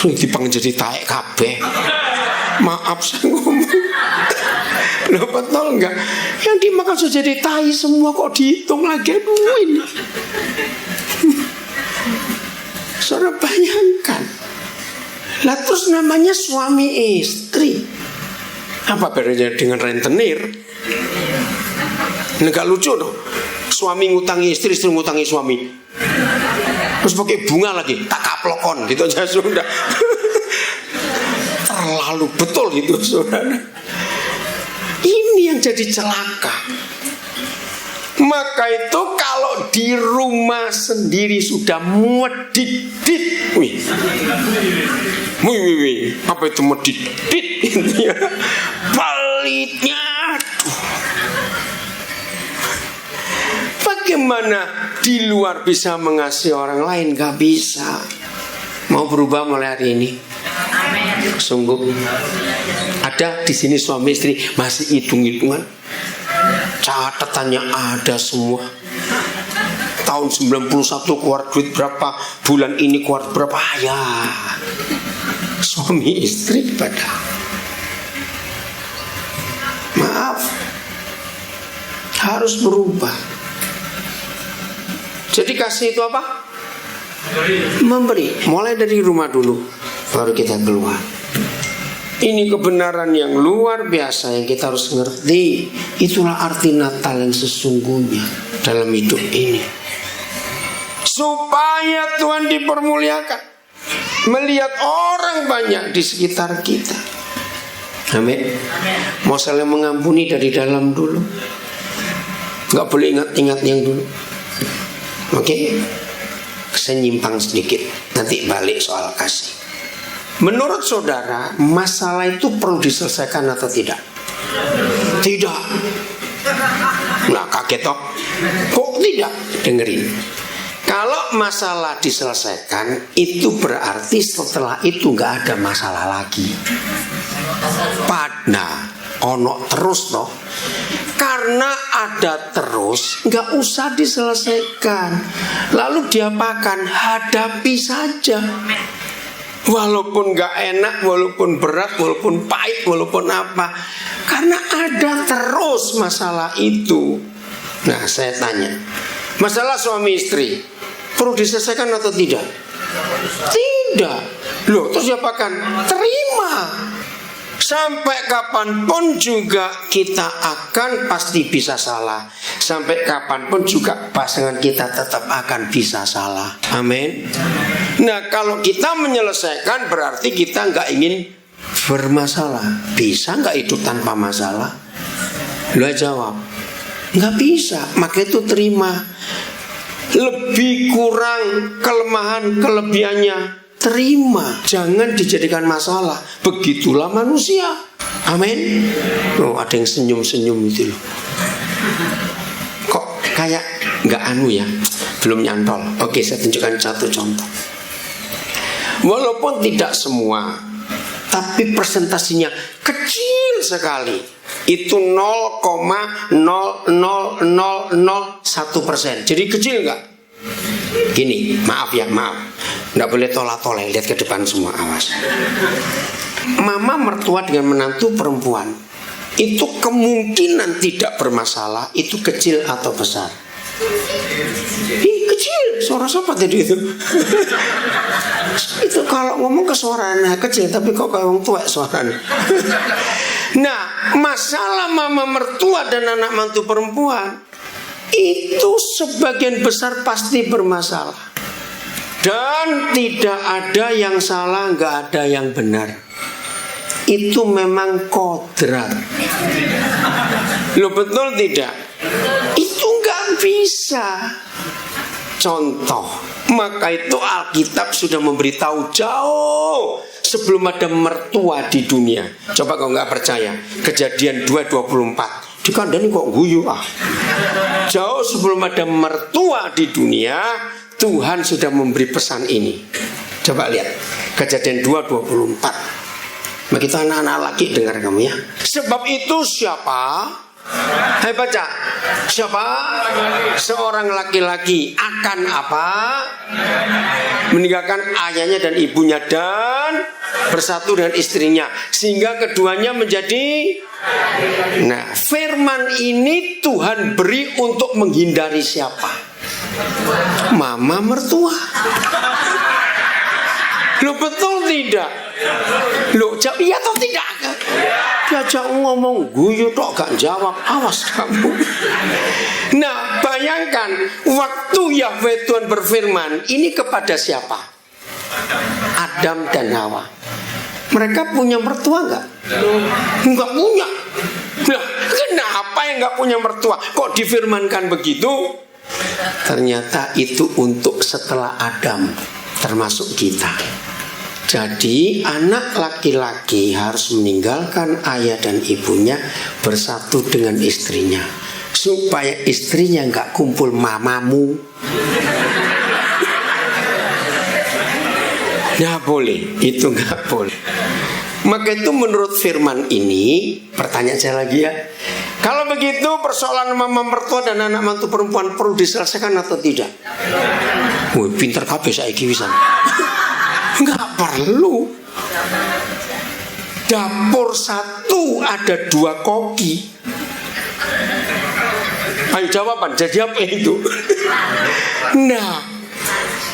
dipanggil jadi taek kabeh. Maaf saya ngomong. Loh betul enggak? Yang dimakan sudah jadi tai semua, kok dihitung lagi. Aduh ini. Saudara bayangkan. Lah terus namanya suami istri. Apa bedanya dengan rentenir? Nggak lucu dong. Suami ngutangi istri, istri ngutangi suami. Terus pakai bunga lagi, tak kaplokon gitu aja sudah. Terlalu betul itu saudara. Ini yang jadi celaka. Maka itu kalau di rumah sendiri sudah medit-dit, wih, apa itu medit-dit? Pelitnya, bagaimana di luar bisa mengasihi orang lain? Gak bisa. Mau berubah mulai hari ini? Sungguh. Ada di sini suami istri masih hitung-hitungan. Catatannya ada semua. Tahun 91 keluar duit berapa, bulan ini keluar berapa. Ya, suami istri pada. Maaf, harus berubah. Jadi kasih itu apa? Memberi. Mulai dari rumah dulu, baru kita keluar. Ini kebenaran yang luar biasa yang kita harus ngerti. Itulah arti Natal yang sesungguhnya dalam hidup ini. Supaya Tuhan dipermuliakan, melihat orang banyak di sekitar kita. Amin. Mau saling mengampuni dari dalam dulu. Gak boleh ingat-ingat yang dulu. Oke. Saya nyimpang sedikit, nanti balik soal kasih. Menurut saudara, masalah itu perlu diselesaikan atau tidak? Tidak. Nah kaget toh. Kok tidak? Dengerin. Kalau masalah diselesaikan, itu berarti setelah itu gak ada masalah lagi. Padahal ono terus toh. Karena ada terus, gak usah diselesaikan. Lalu diapakan? Hadapi saja. Walaupun gak enak, walaupun berat, walaupun pahit, walaupun apa. Karena ada terus masalah itu. Nah saya tanya, masalah suami istri perlu diselesaikan atau tidak? Tidak. Loh terus diapakan? Terima. Sampai kapanpun juga kita akan pasti bisa salah. Sampai kapanpun juga pasangan kita tetap akan bisa salah. Amin. Nah kalau kita menyelesaikan berarti kita nggak ingin bermasalah. Bisa nggak hidup tanpa masalah? Lo jawab, nggak bisa. Maka itu terima. lebih kurang kelemahan kelebihannya, terima, jangan dijadikan masalah. Begitulah manusia. Amin. Oh, ada yang senyum-senyum itu loh. Kok kayak nggak anu ya, belum nyantol. Oke, saya tunjukkan satu contoh. Walaupun tidak semua, tapi presentasinya kecil sekali. Itu 0,00001%. Jadi kecil nggak? Gini, maaf ya, maaf. Nggak boleh tolak-tolak, lihat ke depan semua, awas. Mama mertua dengan menantu perempuan, itu kemungkinan tidak bermasalah, itu kecil atau besar? Kecil, suara siapa tadi itu? Itu kalau ngomong ke suaranya kecil, tapi kok kayak orang tua suaranya. Nah, masalah mama mertua dan anak mantu perempuan itu sebagian besar pasti bermasalah. Dan tidak ada yang salah, nggak ada yang benar. Itu memang kodrat. Loh, betul tidak? Itu nggak bisa. Contoh, maka itu Alkitab sudah memberitahu jauh sebelum ada mertua di dunia. Coba kalau nggak percaya, Kejadian 2:24. Dikandani kok guyu ah. Jauh sebelum ada mertua di dunia, Tuhan sudah memberi pesan ini. Coba lihat Kejadian 2:24. Begitu anak-anak laki dengar kamu ya. Sebab itu siapa? Hai baca. Siapa? Seorang laki-laki akan apa? Meninggalkan ayahnya dan ibunya dan bersatu dengan istrinya, sehingga keduanya menjadi. Nah, firman ini Tuhan beri untuk menghindari siapa? Mama mertua. Loh, betul tidak? Loh, jawab iya atau tidak? Diajak ngomong guyu tok gak jawab, awas kamu. Nah, bayangkan waktu Yahweh Tuhan berfirman ini kepada siapa? Adam dan Hawa. Mereka punya mertua enggak? Enggak punya. Nah, kenapa yang enggak punya mertua? Kok difirmankan begitu? Ternyata itu untuk setelah Adam, termasuk kita. Jadi anak laki-laki harus meninggalkan ayah dan ibunya, bersatu dengan istrinya, supaya istrinya nggak kumpul mamamu. Nggak boleh, itu nggak boleh. Maka itu menurut firman ini, pertanyaan saya lagi ya, kalau begitu persoalan mama mertua dan anak mantu perempuan perlu diselesaikan atau tidak? Wih, pinter kabeh saiki wisan. Enggak perlu. Dapur satu ada 2 koki. Ayo jawaban, jadi apa itu? Nah,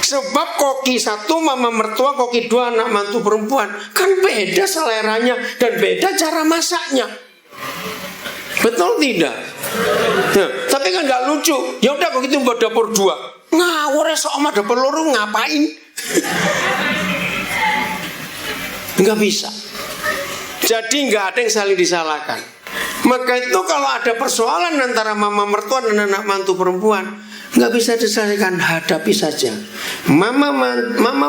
sebab koki 1 mama mertua, koki 2 anak mantu perempuan, kan beda seleranya dan beda cara masaknya. Betul tidak? Nah, tapi kan nggak lucu. Ya udah begitu buat dapur 2. Ngawur sok sama dapur loro ngapain? Nggak bisa. Jadi nggak ada yang saling disalahkan. Maka itu kalau ada persoalan antara mama mertua dan anak mantu perempuan, nggak bisa diselesaikan, hadapi saja. Mama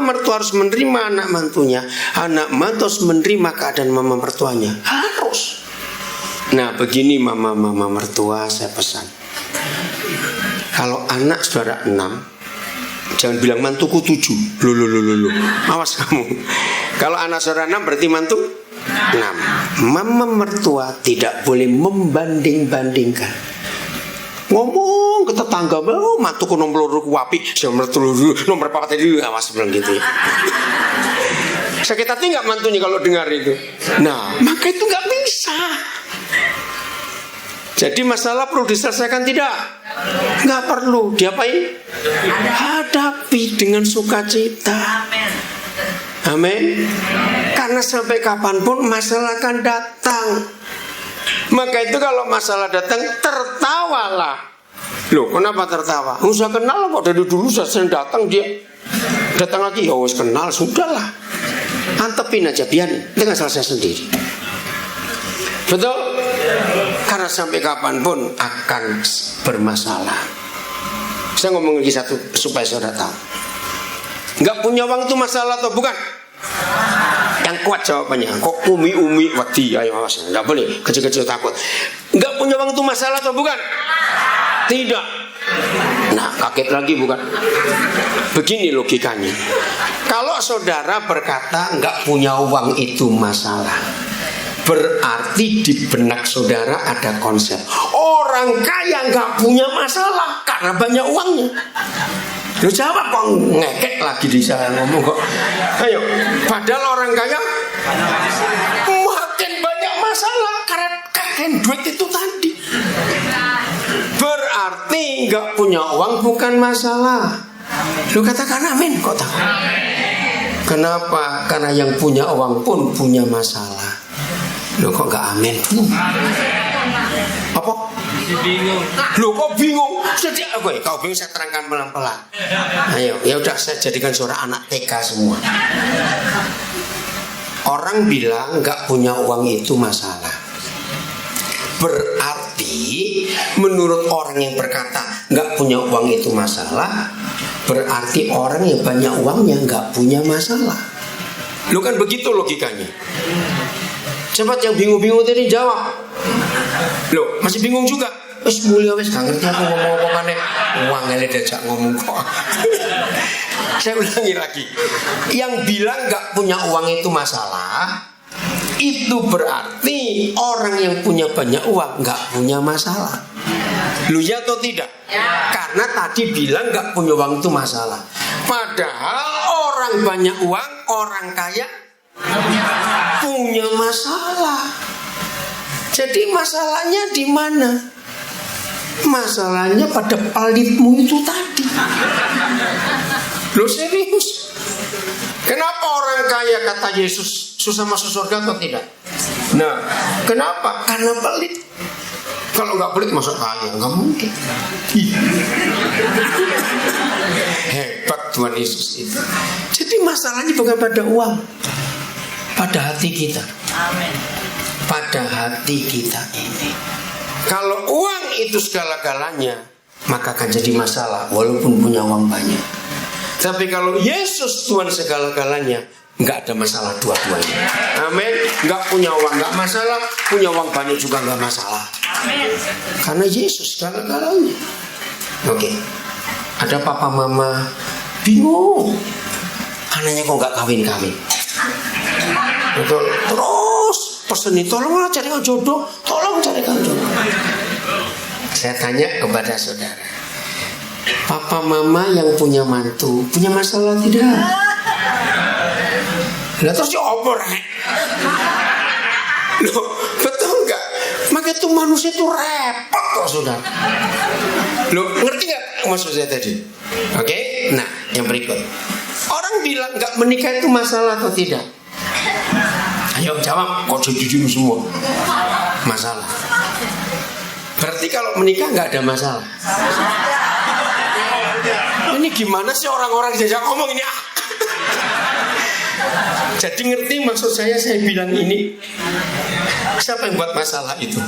mertua harus menerima anak mantunya, anak mantu harus menerima keadaan mama mertuanya. Harus. Nah, begini mama mertua, saya pesan. Kalau anak saudara 6, jangan bilang mantuku 7. Loh. Awas kamu. Kalau anak saudara 6 berarti mantu 6. Mama mertua tidak boleh membanding-bandingkan. Ngomong ke tetangga, oh mantuku nomor 2 kuapi, nomor 4 tadi, awas bilang gitu ya. Sakit hati nggak mantunya kalau dengar itu? Nah, maka itu nggak bisa. Jadi masalah perlu diselesaikan tidak? Nggak perlu. Diapain? Hadapi dengan sukacita. Amin. Karena sampai kapanpun masalah akan datang. Maka itu kalau masalah datang, tertawalah. Loh, kenapa tertawa? Usah kenal kok, dari dulu saya sering datang, dia datang lagi, ya wis kenal, sudahlah. Antepin aja, biarin, dengan selesai sendiri. Betul? Karena sampai kapanpun akan bermasalah. Saya ngomong lagi satu supaya saudara tahu. Nggak punya uang itu masalah atau bukan? Yang kuat jawabannya. Kok umi wedi, ayo awas, nggak boleh kecil-kecil takut. Nggak punya uang itu masalah atau bukan? Tidak. Nah, kaget lagi bukan? Begini logikanya. Kalau saudara berkata nggak punya uang itu masalah, berarti di benak saudara ada konsep orang kaya nggak punya masalah karena banyak uangnya. Lu jawab kok ngekek lagi di saya ngomong kok. Ayo, padahal orang kaya makin banyak masalah karena kakek duit itu tadi. Berarti nggak punya uang bukan masalah. Lu katakan amin kok tahu? Kenapa? Karena yang punya uang pun punya masalah. Lu kok nggak amin? Apa? Bingung. Lu kok bingung? Jadi apa? Kau bingung saya terangkan pelan-pelan. Ayo, ya udah saya jadikan suara anak TK semua. Orang bilang nggak punya uang itu masalah. Berarti menurut orang yang berkata nggak punya uang itu masalah, berarti orang yang banyak uangnya nggak punya masalah. Lu kan begitu logikanya. Cepat yang bingung-bingung tadi jawab. Loh, masih bingung juga. Wes mulia wes gak ngerti aku ngomong-ngomong aneh. Uang ele diajak ngomong kok. Saya ulangi lagi. Yang bilang gak punya uang itu masalah, itu berarti orang yang punya banyak uang gak punya masalah. Lu ya atau tidak? Ya. Karena tadi bilang gak punya uang itu masalah. Padahal orang banyak uang, orang kaya punya masalah. Jadi masalahnya di mana? Masalahnya pada pelitmu itu tadi. Lo serius? Kenapa orang kaya kata Yesus susah masuk surga atau tidak? Nah, kenapa? Karena pelit. Kalau nggak pelit masuk kaya nggak mungkin. Hebat Tuhan Yesus itu. Jadi masalahnya bukan pada uang, pada hati kita. Amin. Pada hati kita ini. Kalau uang itu segala-galanya, maka akan jadi masalah walaupun punya uang banyak. Tapi kalau Yesus Tuhan segala-galanya, nggak ada masalah dua-duanya. Amin. Nggak punya uang nggak masalah, punya uang banyak juga nggak masalah. Amin. Karena Yesus segala-galanya. Oke. Ada papa mama bingung, anaknya kok nggak kawin-kawin. Betul. Terus peseni tolonglah carikan jodoh, tolong carikan jodoh. Saya tanya kepada saudara, papa mama yang punya mantu punya masalah tidak? Lah terus diopor loh, betul nggak? Maka itu manusia itu repot kok saudara. Loh, ngerti nggak maksud saya tadi? Oke, nah yang berikut, orang bilang nggak menikah itu masalah atau tidak? Ayo jawab, kok jujur semua. Masalah. Berarti kalau menikah nggak ada masalah. Ini gimana sih orang-orang diajak ngomong ini? Jadi ngerti maksud saya bilang ini. Siapa yang buat masalah itu?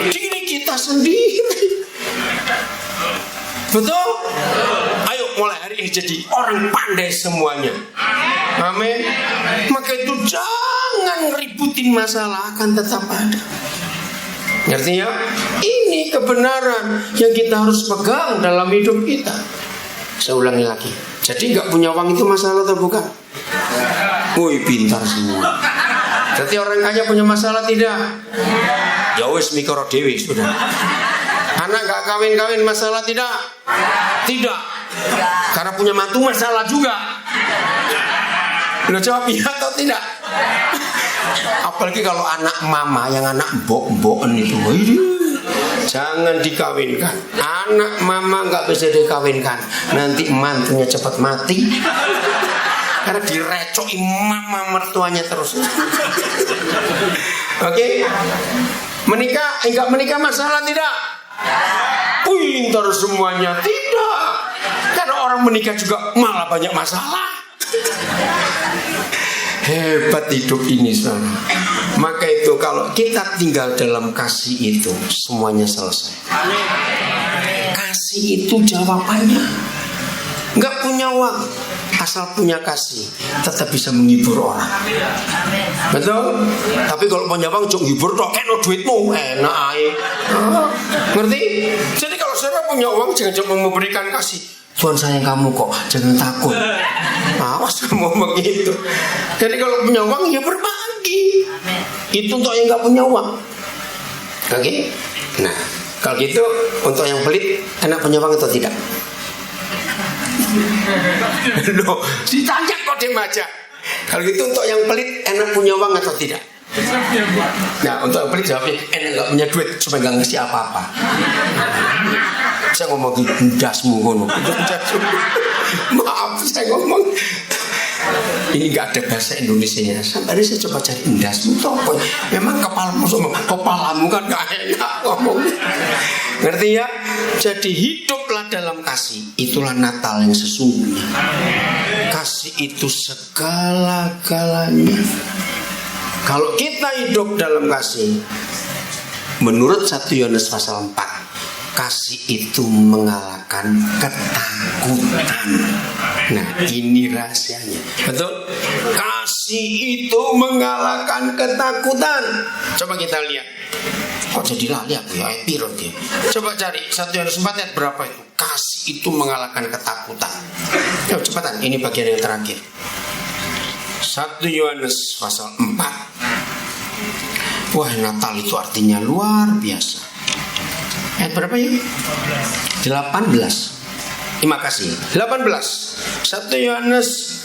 Diri kita sendiri. Betul? Ayo mulai hari ini jadi orang pandai semuanya. Amin. Maka itu jangan ributin masalah, akan tetap ada. Ngerti ya? Ini kebenaran yang kita harus pegang dalam hidup kita. Saya ulangi lagi. Jadi nggak punya uang itu masalah atau bukan? Woi, pintar semua. Berarti orang kaya punya masalah tidak? Ya wis mikro dewi sudah. Anak nggak kawin-kawin masalah tidak? Tidak. Karena punya mantu masalah juga. Lo jawab iya atau tidak? Apalagi kalau anak mama yang anak mbok-mboken itu, jangan dikawinkan. Anak mama nggak bisa dikawinkan. Nanti mantunya cepat mati karena direcoki mama mertuanya terus. Oke? Menikah, enggak menikah masalah tidak? Pintar semuanya tidak. Karena orang menikah juga malah banyak masalah. Hebat hidup ini saudara. Maka itu kalau kita tinggal dalam kasih itu, semuanya selesai. kasih itu jawabannya. Nggak punya uang, asal punya kasih, tetap bisa menghibur orang. Betul? Tapi kalau punya uang cuma hibur tok, kena duitmu, enak aja. Ngerti? Jadi kalau saudara punya uang, jangan cuma memberikan kasih. Tuhan sayang kamu kok, jangan takut. Awas kamu begitu. Jadi kalau punya uang, ya berbagi. Itu untuk yang nggak punya uang. Oke? Nah, kalau gitu untuk yang pelit, enak punya uang atau tidak? Loh, ditanya kok dia aja. Kalau gitu untuk yang pelit enak punya uang atau tidak? Nah, untuk yang pelit jawabnya enak nggak punya duit supaya nggak ngasih apa-apa. Saya ngomong dasmu ngono. Maaf, saya ngomong ini nggak ada bahasa Indonesianya. Sampai saya coba cari dasmu toh. Memang kepalamu kan nggak enak ngomong. Ngerti ya? Jadi hiduplah dalam kasih. Itulah Natal yang sesungguhnya. Kasih itu segala-galanya. Kalau kita hidup dalam kasih, menurut 1 Yohanes pasal 4, kasih itu mengalahkan ketakutan. Nah, ini rahasianya. Betul? Kasih itu mengalahkan ketakutan. Coba kita lihat. Kok jadi lali aku ya? Dia. Coba cari 1 Yohanes 4 ayat berapa itu? Kasih itu mengalahkan ketakutan. Yuk cepatan, ini bagian yang terakhir. 1 Yohanes pasal 4. Wah, Natal itu artinya luar biasa. Ayat berapa ya? 18. Terima kasih. 18. 1 Yohanes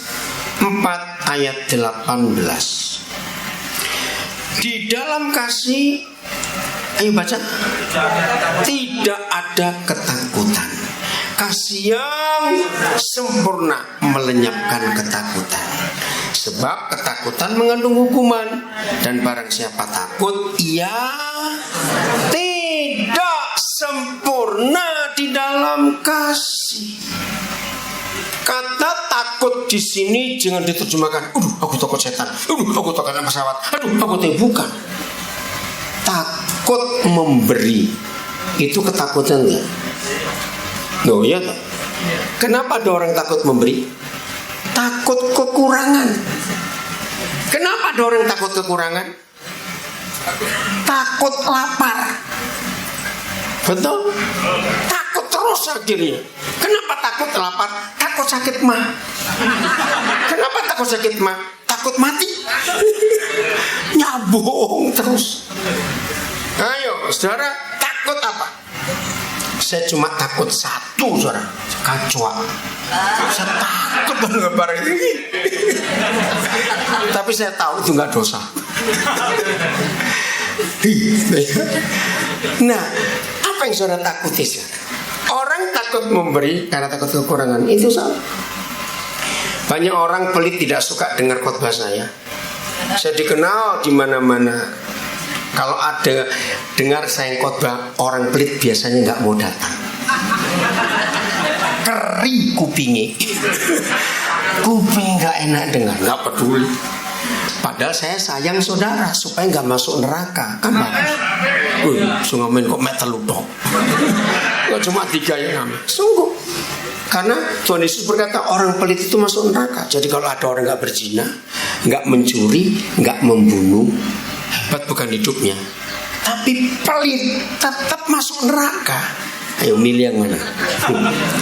4 ayat 18. Di dalam kasih, ayo baca. Tidak ada ketakutan. Kasih yang sempurna melenyapkan ketakutan. Sebab ketakutan mengandung hukuman, dan barang siapa takut, ia tidak sempurna di dalam kasih. Kata takut di sini jangan diterjemahkan, aku takut setan, aku takut pesawat, aku bukan. Takut memberi itu ketakutan enggak? Loh ya tak? Kenapa ada orang takut memberi? Takut kekurangan. Kenapa ada orang takut kekurangan? Takut lapar. Betul? Takut terus akhirnya. Kenapa takut lapar? Takut sakit mah. Kenapa takut sakit mah? Takut mati. Nyambung terus. Ayo saudara, takut apa? Saya cuma takut satu, saudara, kacua. Saya takut dengan barang ini. Tapi saya tahu itu nggak dosa. Nah, apa yang saudara takuti sekarang? Orang takut memberi karena takut kekurangan, itu salah. Banyak orang pelit tidak suka dengar khotbah saya. Saya dikenal di mana-mana. Kalau ada dengar saya khotbah, orang pelit biasanya nggak mau datang. Kering kupingnya. Kuping nggak enak dengar, nggak peduli. Padahal saya sayang saudara supaya nggak masuk neraka, kan bagus. Sungamen kok mek telu tok. Kok cuma 3 yang ngamen. Sungguh. Karena Tuhan Yesus berkata orang pelit itu masuk neraka. Jadi kalau ada orang nggak berzina, nggak mencuri, nggak membunuh, hebat bukan hidupnya, tapi pelit tetap masuk neraka. Ayo milih yang mana?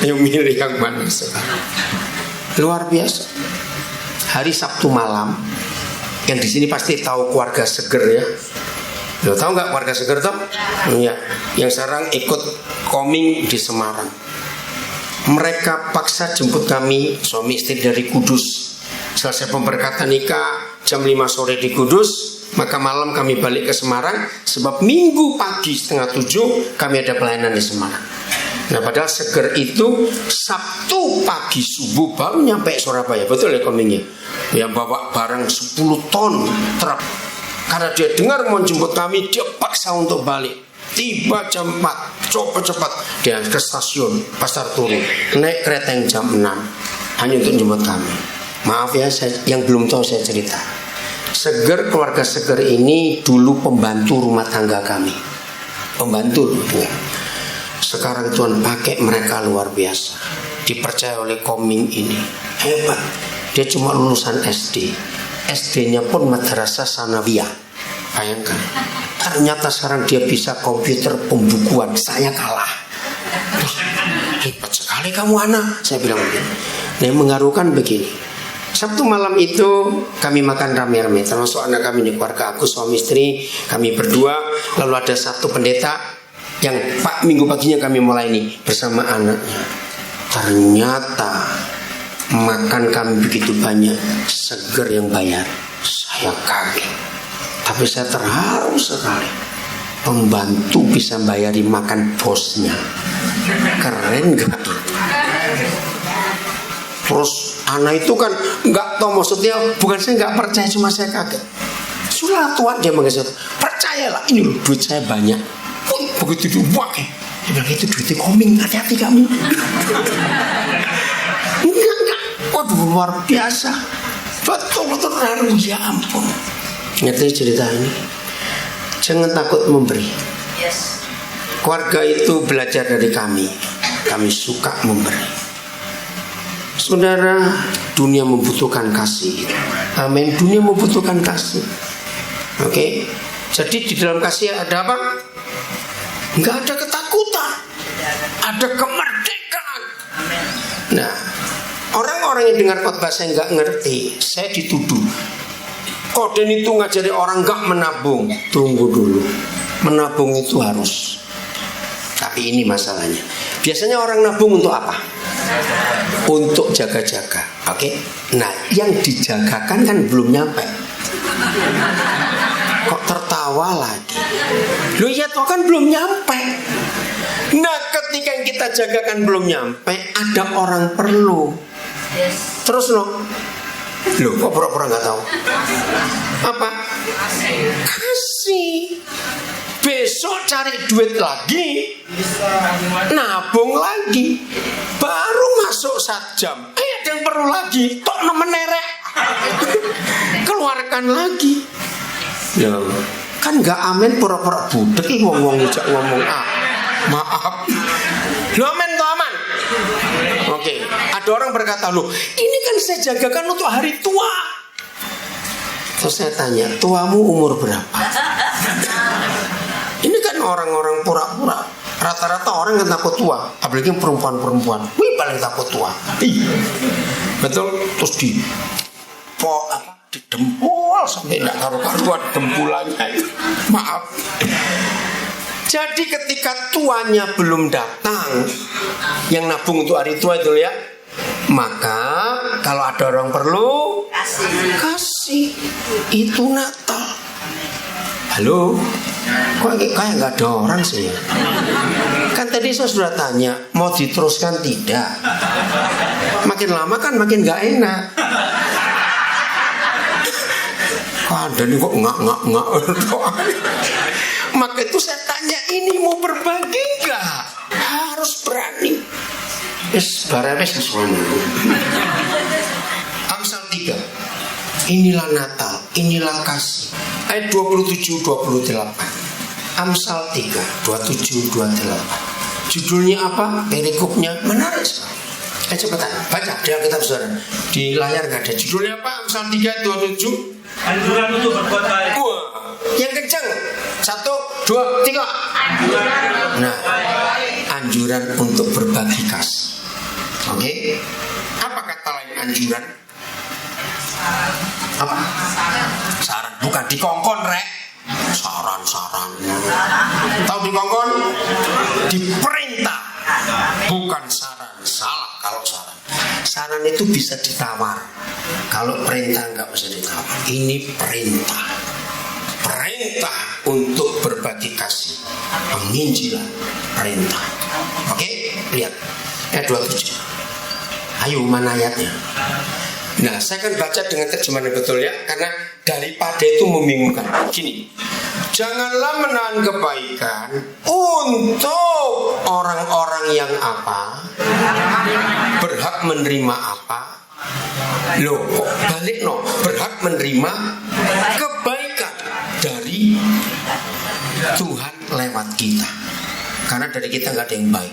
Ayo milih yang mana? Luar biasa. Hari Sabtu malam, yang di sini pasti tahu keluarga Seger ya. Lo tahu nggak keluarga Seger toh? Ya, yang sekarang ikut koming di Semarang. Mereka paksa jemput kami, suami istri dari Kudus. Selesai pemberkatan nikah jam 5 sore di Kudus, maka malam kami balik ke Semarang. Sebab minggu pagi 6:30 kami ada pelayanan di Semarang. Nah padahal Seger itu Sabtu pagi subuh baru nyampe Surabaya. Betul ya komingnya? Yang bawa barang 10 ton truk. Karena dia dengar mau jemput kami, dia paksa untuk balik. Tiba jam 4, cepat dia ke stasiun Pasar Turu, naik kereta yang jam 6 hanya untuk jemput kami. Maaf ya, yang belum tahu saya cerita. Seger, keluarga Seger ini dulu pembantu rumah tangga kami. Pembantu ya. Sekarang Tuhan pakai mereka luar biasa. Dipercaya oleh Koming ini. Hebat. Dia cuma lulusan SD. SD-nya pun Madrasah Sanawiyah. Bayangkan. Ternyata sekarang dia bisa komputer pembukuan. Saya kalah. Hebat sekali kamu anak. Saya bilang begini. Nah, yang mengharukan begini. Sabtu malam itu kami makan rame-rame, termasuk anak kami di keluarga aku, suami istri, kami berdua. Lalu ada satu pendeta yang Pak minggu paginya kami mulai ini bersama anaknya. Ternyata makan kami begitu banyak, seger yang bayar. Saya kaget, tapi saya terharu sekali. Pembantu bisa bayari makan bosnya, keren gak? Terus anak itu kan nggak tahu maksudnya, bukan saya nggak percaya, cuma saya kaget. Sudah Tuhan dia mengasih, percayalah ini loh duit saya banyak. Begitu dipakai, dia bilang itu duitnya Koming, hati-hati kamu. Enggak, waduh luar biasa, betul-betul haru, ya ampun. Ngerti cerita ini? Jangan takut memberi. Keluarga itu belajar dari kami suka memberi. Saudara, dunia membutuhkan kasih. Amin. Dunia membutuhkan kasih. Oke. Jadi di dalam kasih ada apa? Enggak ada ketakutan. Ada kemerdekaan. Nah, orang-orang yang dengar khotbah saya enggak ngerti, saya dituduh. Koden itu ngajari orang enggak menabung. Tunggu dulu. Menabung itu harus. Tapi ini masalahnya. Biasanya orang nabung untuk apa? Untuk jaga-jaga. Oke. Nah, yang dijagakan kan belum nyampe. Kok tertawa lagi? Loh ya toh kan belum nyampe. Nah, ketika yang kita jagakan belum nyampe, ada orang perlu. Terus loh kok pura-pura nggak tahu? Apa? Kasih. Besok cari duit lagi, nabung lagi, baru masuk 1 jam. Ada yang perlu lagi, tok menerek, keluarkan lagi. Ya, kan nggak amin pura-pura budek, ngomong maaf. Lo aman tuh aman. Oke, ada orang berkata loh, ini kan saya jagakan untuk hari tua. Terus saya tanya, tuamu umur berapa? Ini kan orang-orang pura-pura. Rata-rata orang yang takut tua, apalagi perempuan-perempuan. Wih, paling takut tua. Betul. Terus didempul sampai tidak karu-karuan dempulannya. Maaf. Jadi ketika tuanya belum datang, yang nabung untuk hari tua itu ya, maka kalau ada orang perlu, kasih. Itu Natal. Halo, kok kayak nggak ada orang sih? Kan tadi saya sudah tanya, mau diteruskan tidak? Makin lama kan makin nggak enak. Kok ada nih kok nggak. Maka itu saya tanya, ini mau berbagi nggak? Harus berani. Barabes sesuatu. Amsal 3. Inilah Natal, inilah kasih. Ayat 27-28. Amsal 3, 27-28. Judulnya apa? Perikopnya menarik sekali. Cepetan, baca di Alkitab saudara. Di layar nggak ada. Judulnya apa? Amsal 3, 27. Anjuran untuk berbuat baik. Wah, yang kencang. 1, 2, 3. Nah, anjuran untuk berbagi kasih. Oke. Apa kata lain anjuran? Apa? Saran, bukan dikongkon rek. Saran. Tahu dikongkon? Diperintah. Bukan saran. Salah kalau saran. Saran itu bisa ditawar. Kalau perintah nggak bisa ditawar. Ini perintah. Perintah untuk berbagi kasih. Penginjilan perintah. Oke, lihat ayat 27. Ayo, mana ayatnya? Nah, saya akan baca dengan terjemahan yang betul ya, karena daripada itu membingungkan. Gini, janganlah menahan kebaikan untuk orang-orang yang apa? Berhak menerima apa? Loh, kok balik no? Berhak menerima kebaikan dari Tuhan lewat kita. Karena dari kita nggak ada yang baik.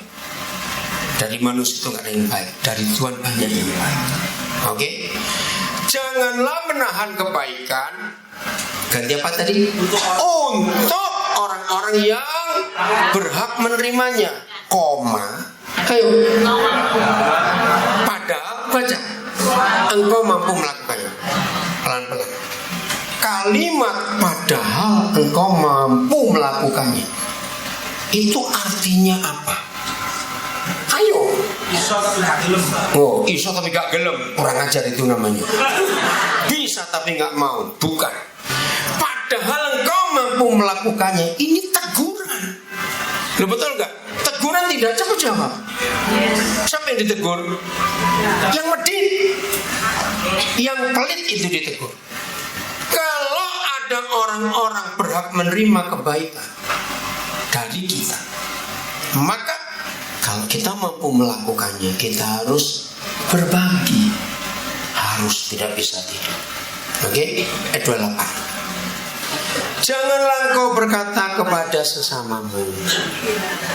Dari manusia itu nggak ada yang baik. Dari Tuhan banyak yang baik. Oke? Janganlah menahan kebaikan. Ganti apa tadi? Untuk orang-orang yang berhak menerimanya. Koma. Ayo. Padahal baca. Engkau mampu melakukannya. Pelan-pelan. Kalimat padahal engkau mampu melakukannya. Itu artinya apa? Ayo. Iso tapi gak gelem. Oh, iso tapi gak gelem. Kurang ajar itu namanya. Bisa tapi gak mau. Bukan. Padahal engkau mampu melakukannya. Ini teguran. Loh, betul gak? Teguran tidak cepat jawab. Siapa yang ditegur? Yang medit. Yang pelit itu ditegur. Kalau ada orang-orang berhak menerima kebaikan dari kita, maka kalau kita mampu melakukannya, kita harus berbagi. Harus, tidak bisa tidak. Oke? 28. Janganlah engkau berkata kepada sesamamu.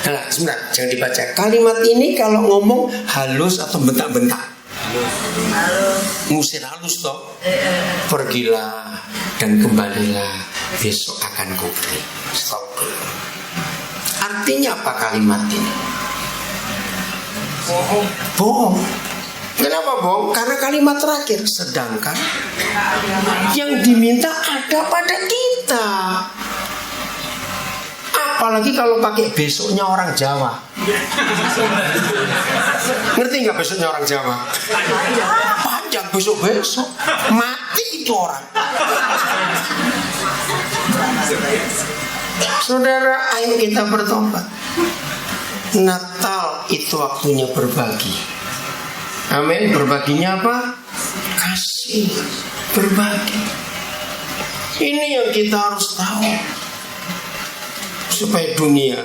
Nah, sebentar, jangan dibaca. Kalimat ini kalau ngomong halus atau bentak-bentak. Ngusir halus toh. Pergilah dan kembalilah, besok akan kuberi. Stop. Artinya apa kalimat ini? Bohong. Kenapa bohong? Karena kalimat terakhir. Sedangkan yang diminta ada pada kita. Apalagi kalau pakai besoknya orang Jawa. Ngerti nggak besoknya orang Jawa? Panjang besok-besok. Mati itu orang. Saudara, ayo kita bertobat. Natal itu waktunya berbagi. Amin. Berbaginya apa? Kasih. Berbagi. Ini yang kita harus tahu, supaya dunia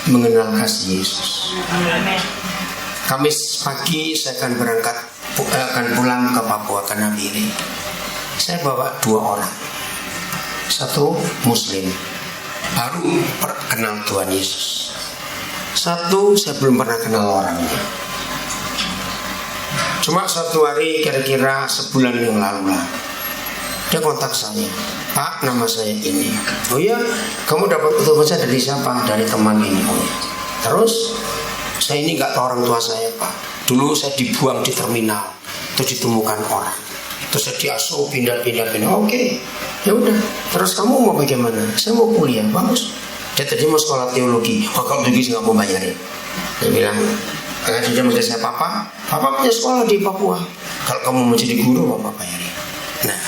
mengenal kasih Yesus. Kamis pagi saya akan pulang ke Papua karena ini. Saya bawa 2 orang. Satu Muslim, baru kenal Tuhan Yesus. Satu saya belum pernah kenal orangnya. Cuma suatu hari kira-kira sebulan yang lalu lah, dia kontak saya. Pak, nama saya ini. Oh iya, kamu dapat telepon saya dari siapa? Dari teman ini. Oh iya. Terus saya ini nggak tahu orang tua saya, Pak. Dulu saya dibuang di terminal, terus ditemukan orang, terus saya diasuh pindah. Oke, ya udah. Terus kamu mau bagaimana? Saya mau kuliah. Bagus. Dia tadi mau sekolah teologi. Oh, kalau teologi nggak mau bayarin. Dia bilang, dia manggil saya papa punya sekolah di Papua. Kalau kamu mau jadi guru, papa bayarin. Nah,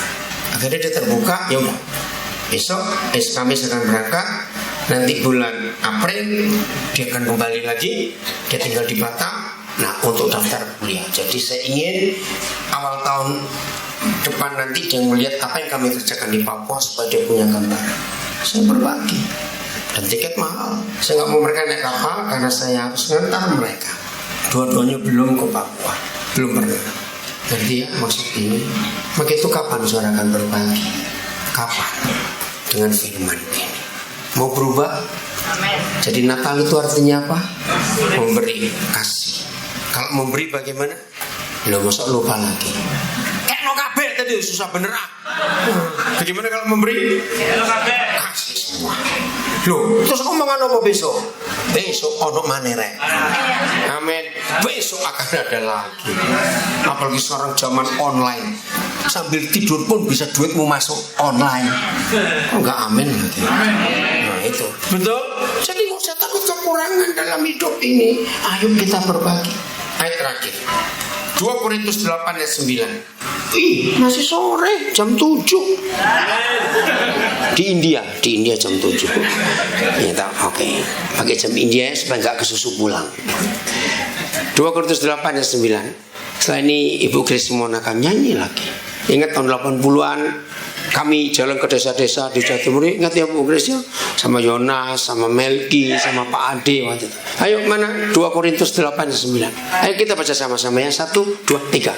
akhirnya dia terbuka. Ya udah, besok Kamis akan berangkat. Nanti bulan April dia akan kembali lagi. Dia tinggal di Batam. Nah, untuk daftar kuliah. Jadi saya ingin awal tahun depan nanti dia melihat apa yang kami kerjakan di Papua supaya dia punya gambaran. Saya berbagi. Dan tiket mahal. Saya nggak mau mereka naik kapal karena saya harus ngantar mereka. Dua-duanya belum ke Papua, belum pernah. Dan dia masuk ini. Maka itu kapan saudara akan berbagi? Kapan? Dengan firman ini. Mau berubah? Amen. Jadi Natal itu artinya apa? Memberi, kasih. Kalau memberi bagaimana? Lo masa lupa lagi. Kayak no kabeh tadi susah bener ah. Bagaimana kalau memberi? Kasih semua. Loh, terus kamu mangan apa besok? Besok ono maneh rek. Amin. Besok akan ada lagi. Apalagi sekarang zaman online. Sambil tidur pun bisa duitmu masuk online. Oh, enggak amin lagi. Nah itu. Betul? Jadi nggak usah takut kekurangan dalam hidup ini. Ayo kita berbagi. Ayat terakhir. 2 Korintus 8 ayat 9. Ih, masih sore, jam 7. Di India jam 7. Ya tak, oke. Pakai jam India supaya nggak kesusu pulang. 2 Korintus 8 ayat 9. Setelah ini Ibu Grace Simon akan nyanyi lagi. Ingat tahun 80-an Kami jalan ke desa-desa di Jawa Timur, ingat ya Bu Grace ya, sama Yonas, sama Melki, sama Pak Ade waktu itu. Ayo mana 2 Korintus 8:9. Ayo kita baca sama-sama ya. 1, 2, 3.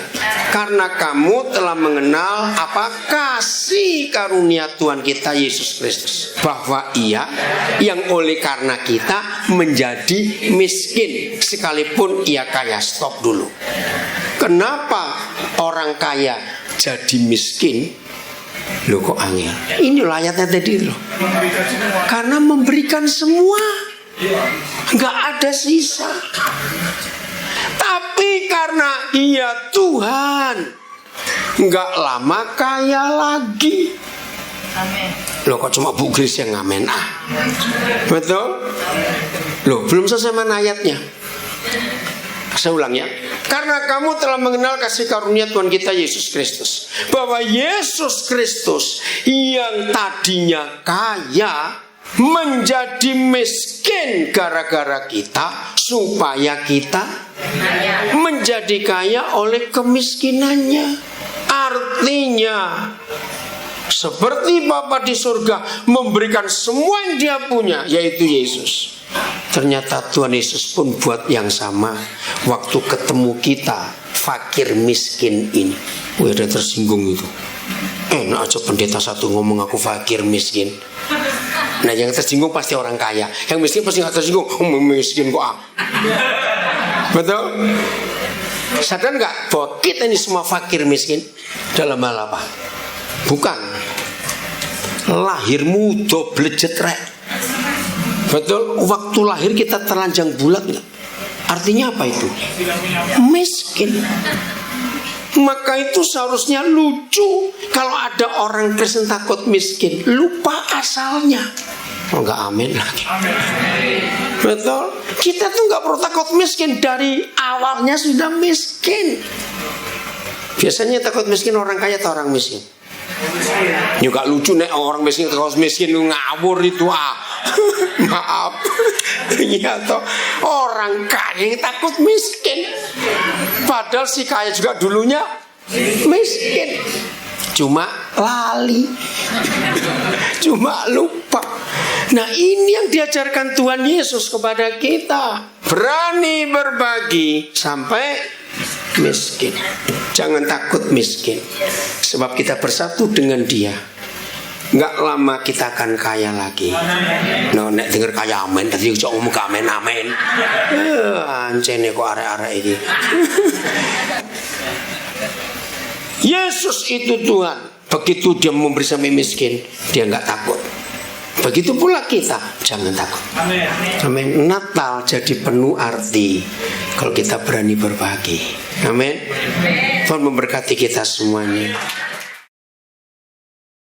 Karena kamu telah mengenal apa kasih karunia Tuhan kita Yesus Kristus, bahwa Ia yang oleh karena kita menjadi miskin sekalipun Ia kaya. Stop dulu. Kenapa orang kaya jadi miskin? Loh kok angel? Ini ayatnya tadi loh. Karena memberikan semua, nggak ada sisa. Tapi karena Ia Tuhan, nggak lama kaya lagi. Loh kok cuma Bu Grace yang ngamen? Betul? Loh belum selesai mana ayatnya? Saya ulang ya. Karena kamu telah mengenal kasih karunia Tuhan kita Yesus Kristus, bahwa Yesus Kristus yang tadinya kaya menjadi miskin gara-gara kita, supaya kita menjadi kaya oleh kemiskinannya. Artinya seperti Bapa di surga memberikan semua yang Dia punya, yaitu Yesus. Ternyata Tuhan Yesus pun buat yang sama waktu ketemu kita fakir miskin ini. Wih, ada tersinggung itu. Enak aja pendeta satu ngomong aku fakir miskin. Nah yang tersinggung pasti orang kaya, yang miskin pasti nggak tersinggung. Miskin kok betul? Sadar nggak bahwa kita ini semua fakir miskin? Dalam hal apa? Bukan lahirmu double jetrek. Betul, waktu lahir kita telanjang bulat nggak? Artinya apa itu? Miskin. Maka itu seharusnya lucu kalau ada orang Kristen takut miskin, lupa asalnya. Oh nggak amin lagi. Betul. Kita tuh nggak perlu takut miskin, dari awalnya sudah miskin. Biasanya takut miskin orang kaya atau orang miskin? Juga lucu nih orang miskin takut miskin, lu ngawur itu maaf. Iya toh, orang kaya yang takut miskin, padahal si kaya juga dulunya miskin, cuma lali, cuma lupa. Nah ini yang diajarkan Tuhan Yesus kepada kita, berani berbagi sampai miskin. Jangan takut miskin, sebab kita bersatu dengan Dia. Nggak lama kita akan kaya lagi. No, nek denger kaya amin, tadi cok ngomong amin amin. Ancene kok arek-arek ini. Yesus itu Tuhan. Begitu Dia memberi sampai miskin, Dia nggak takut. Begitu pula kita, jangan takut. Amin. Natal jadi penuh arti kalau kita berani berbagi. Amin. Tuhan memberkati kita semuanya.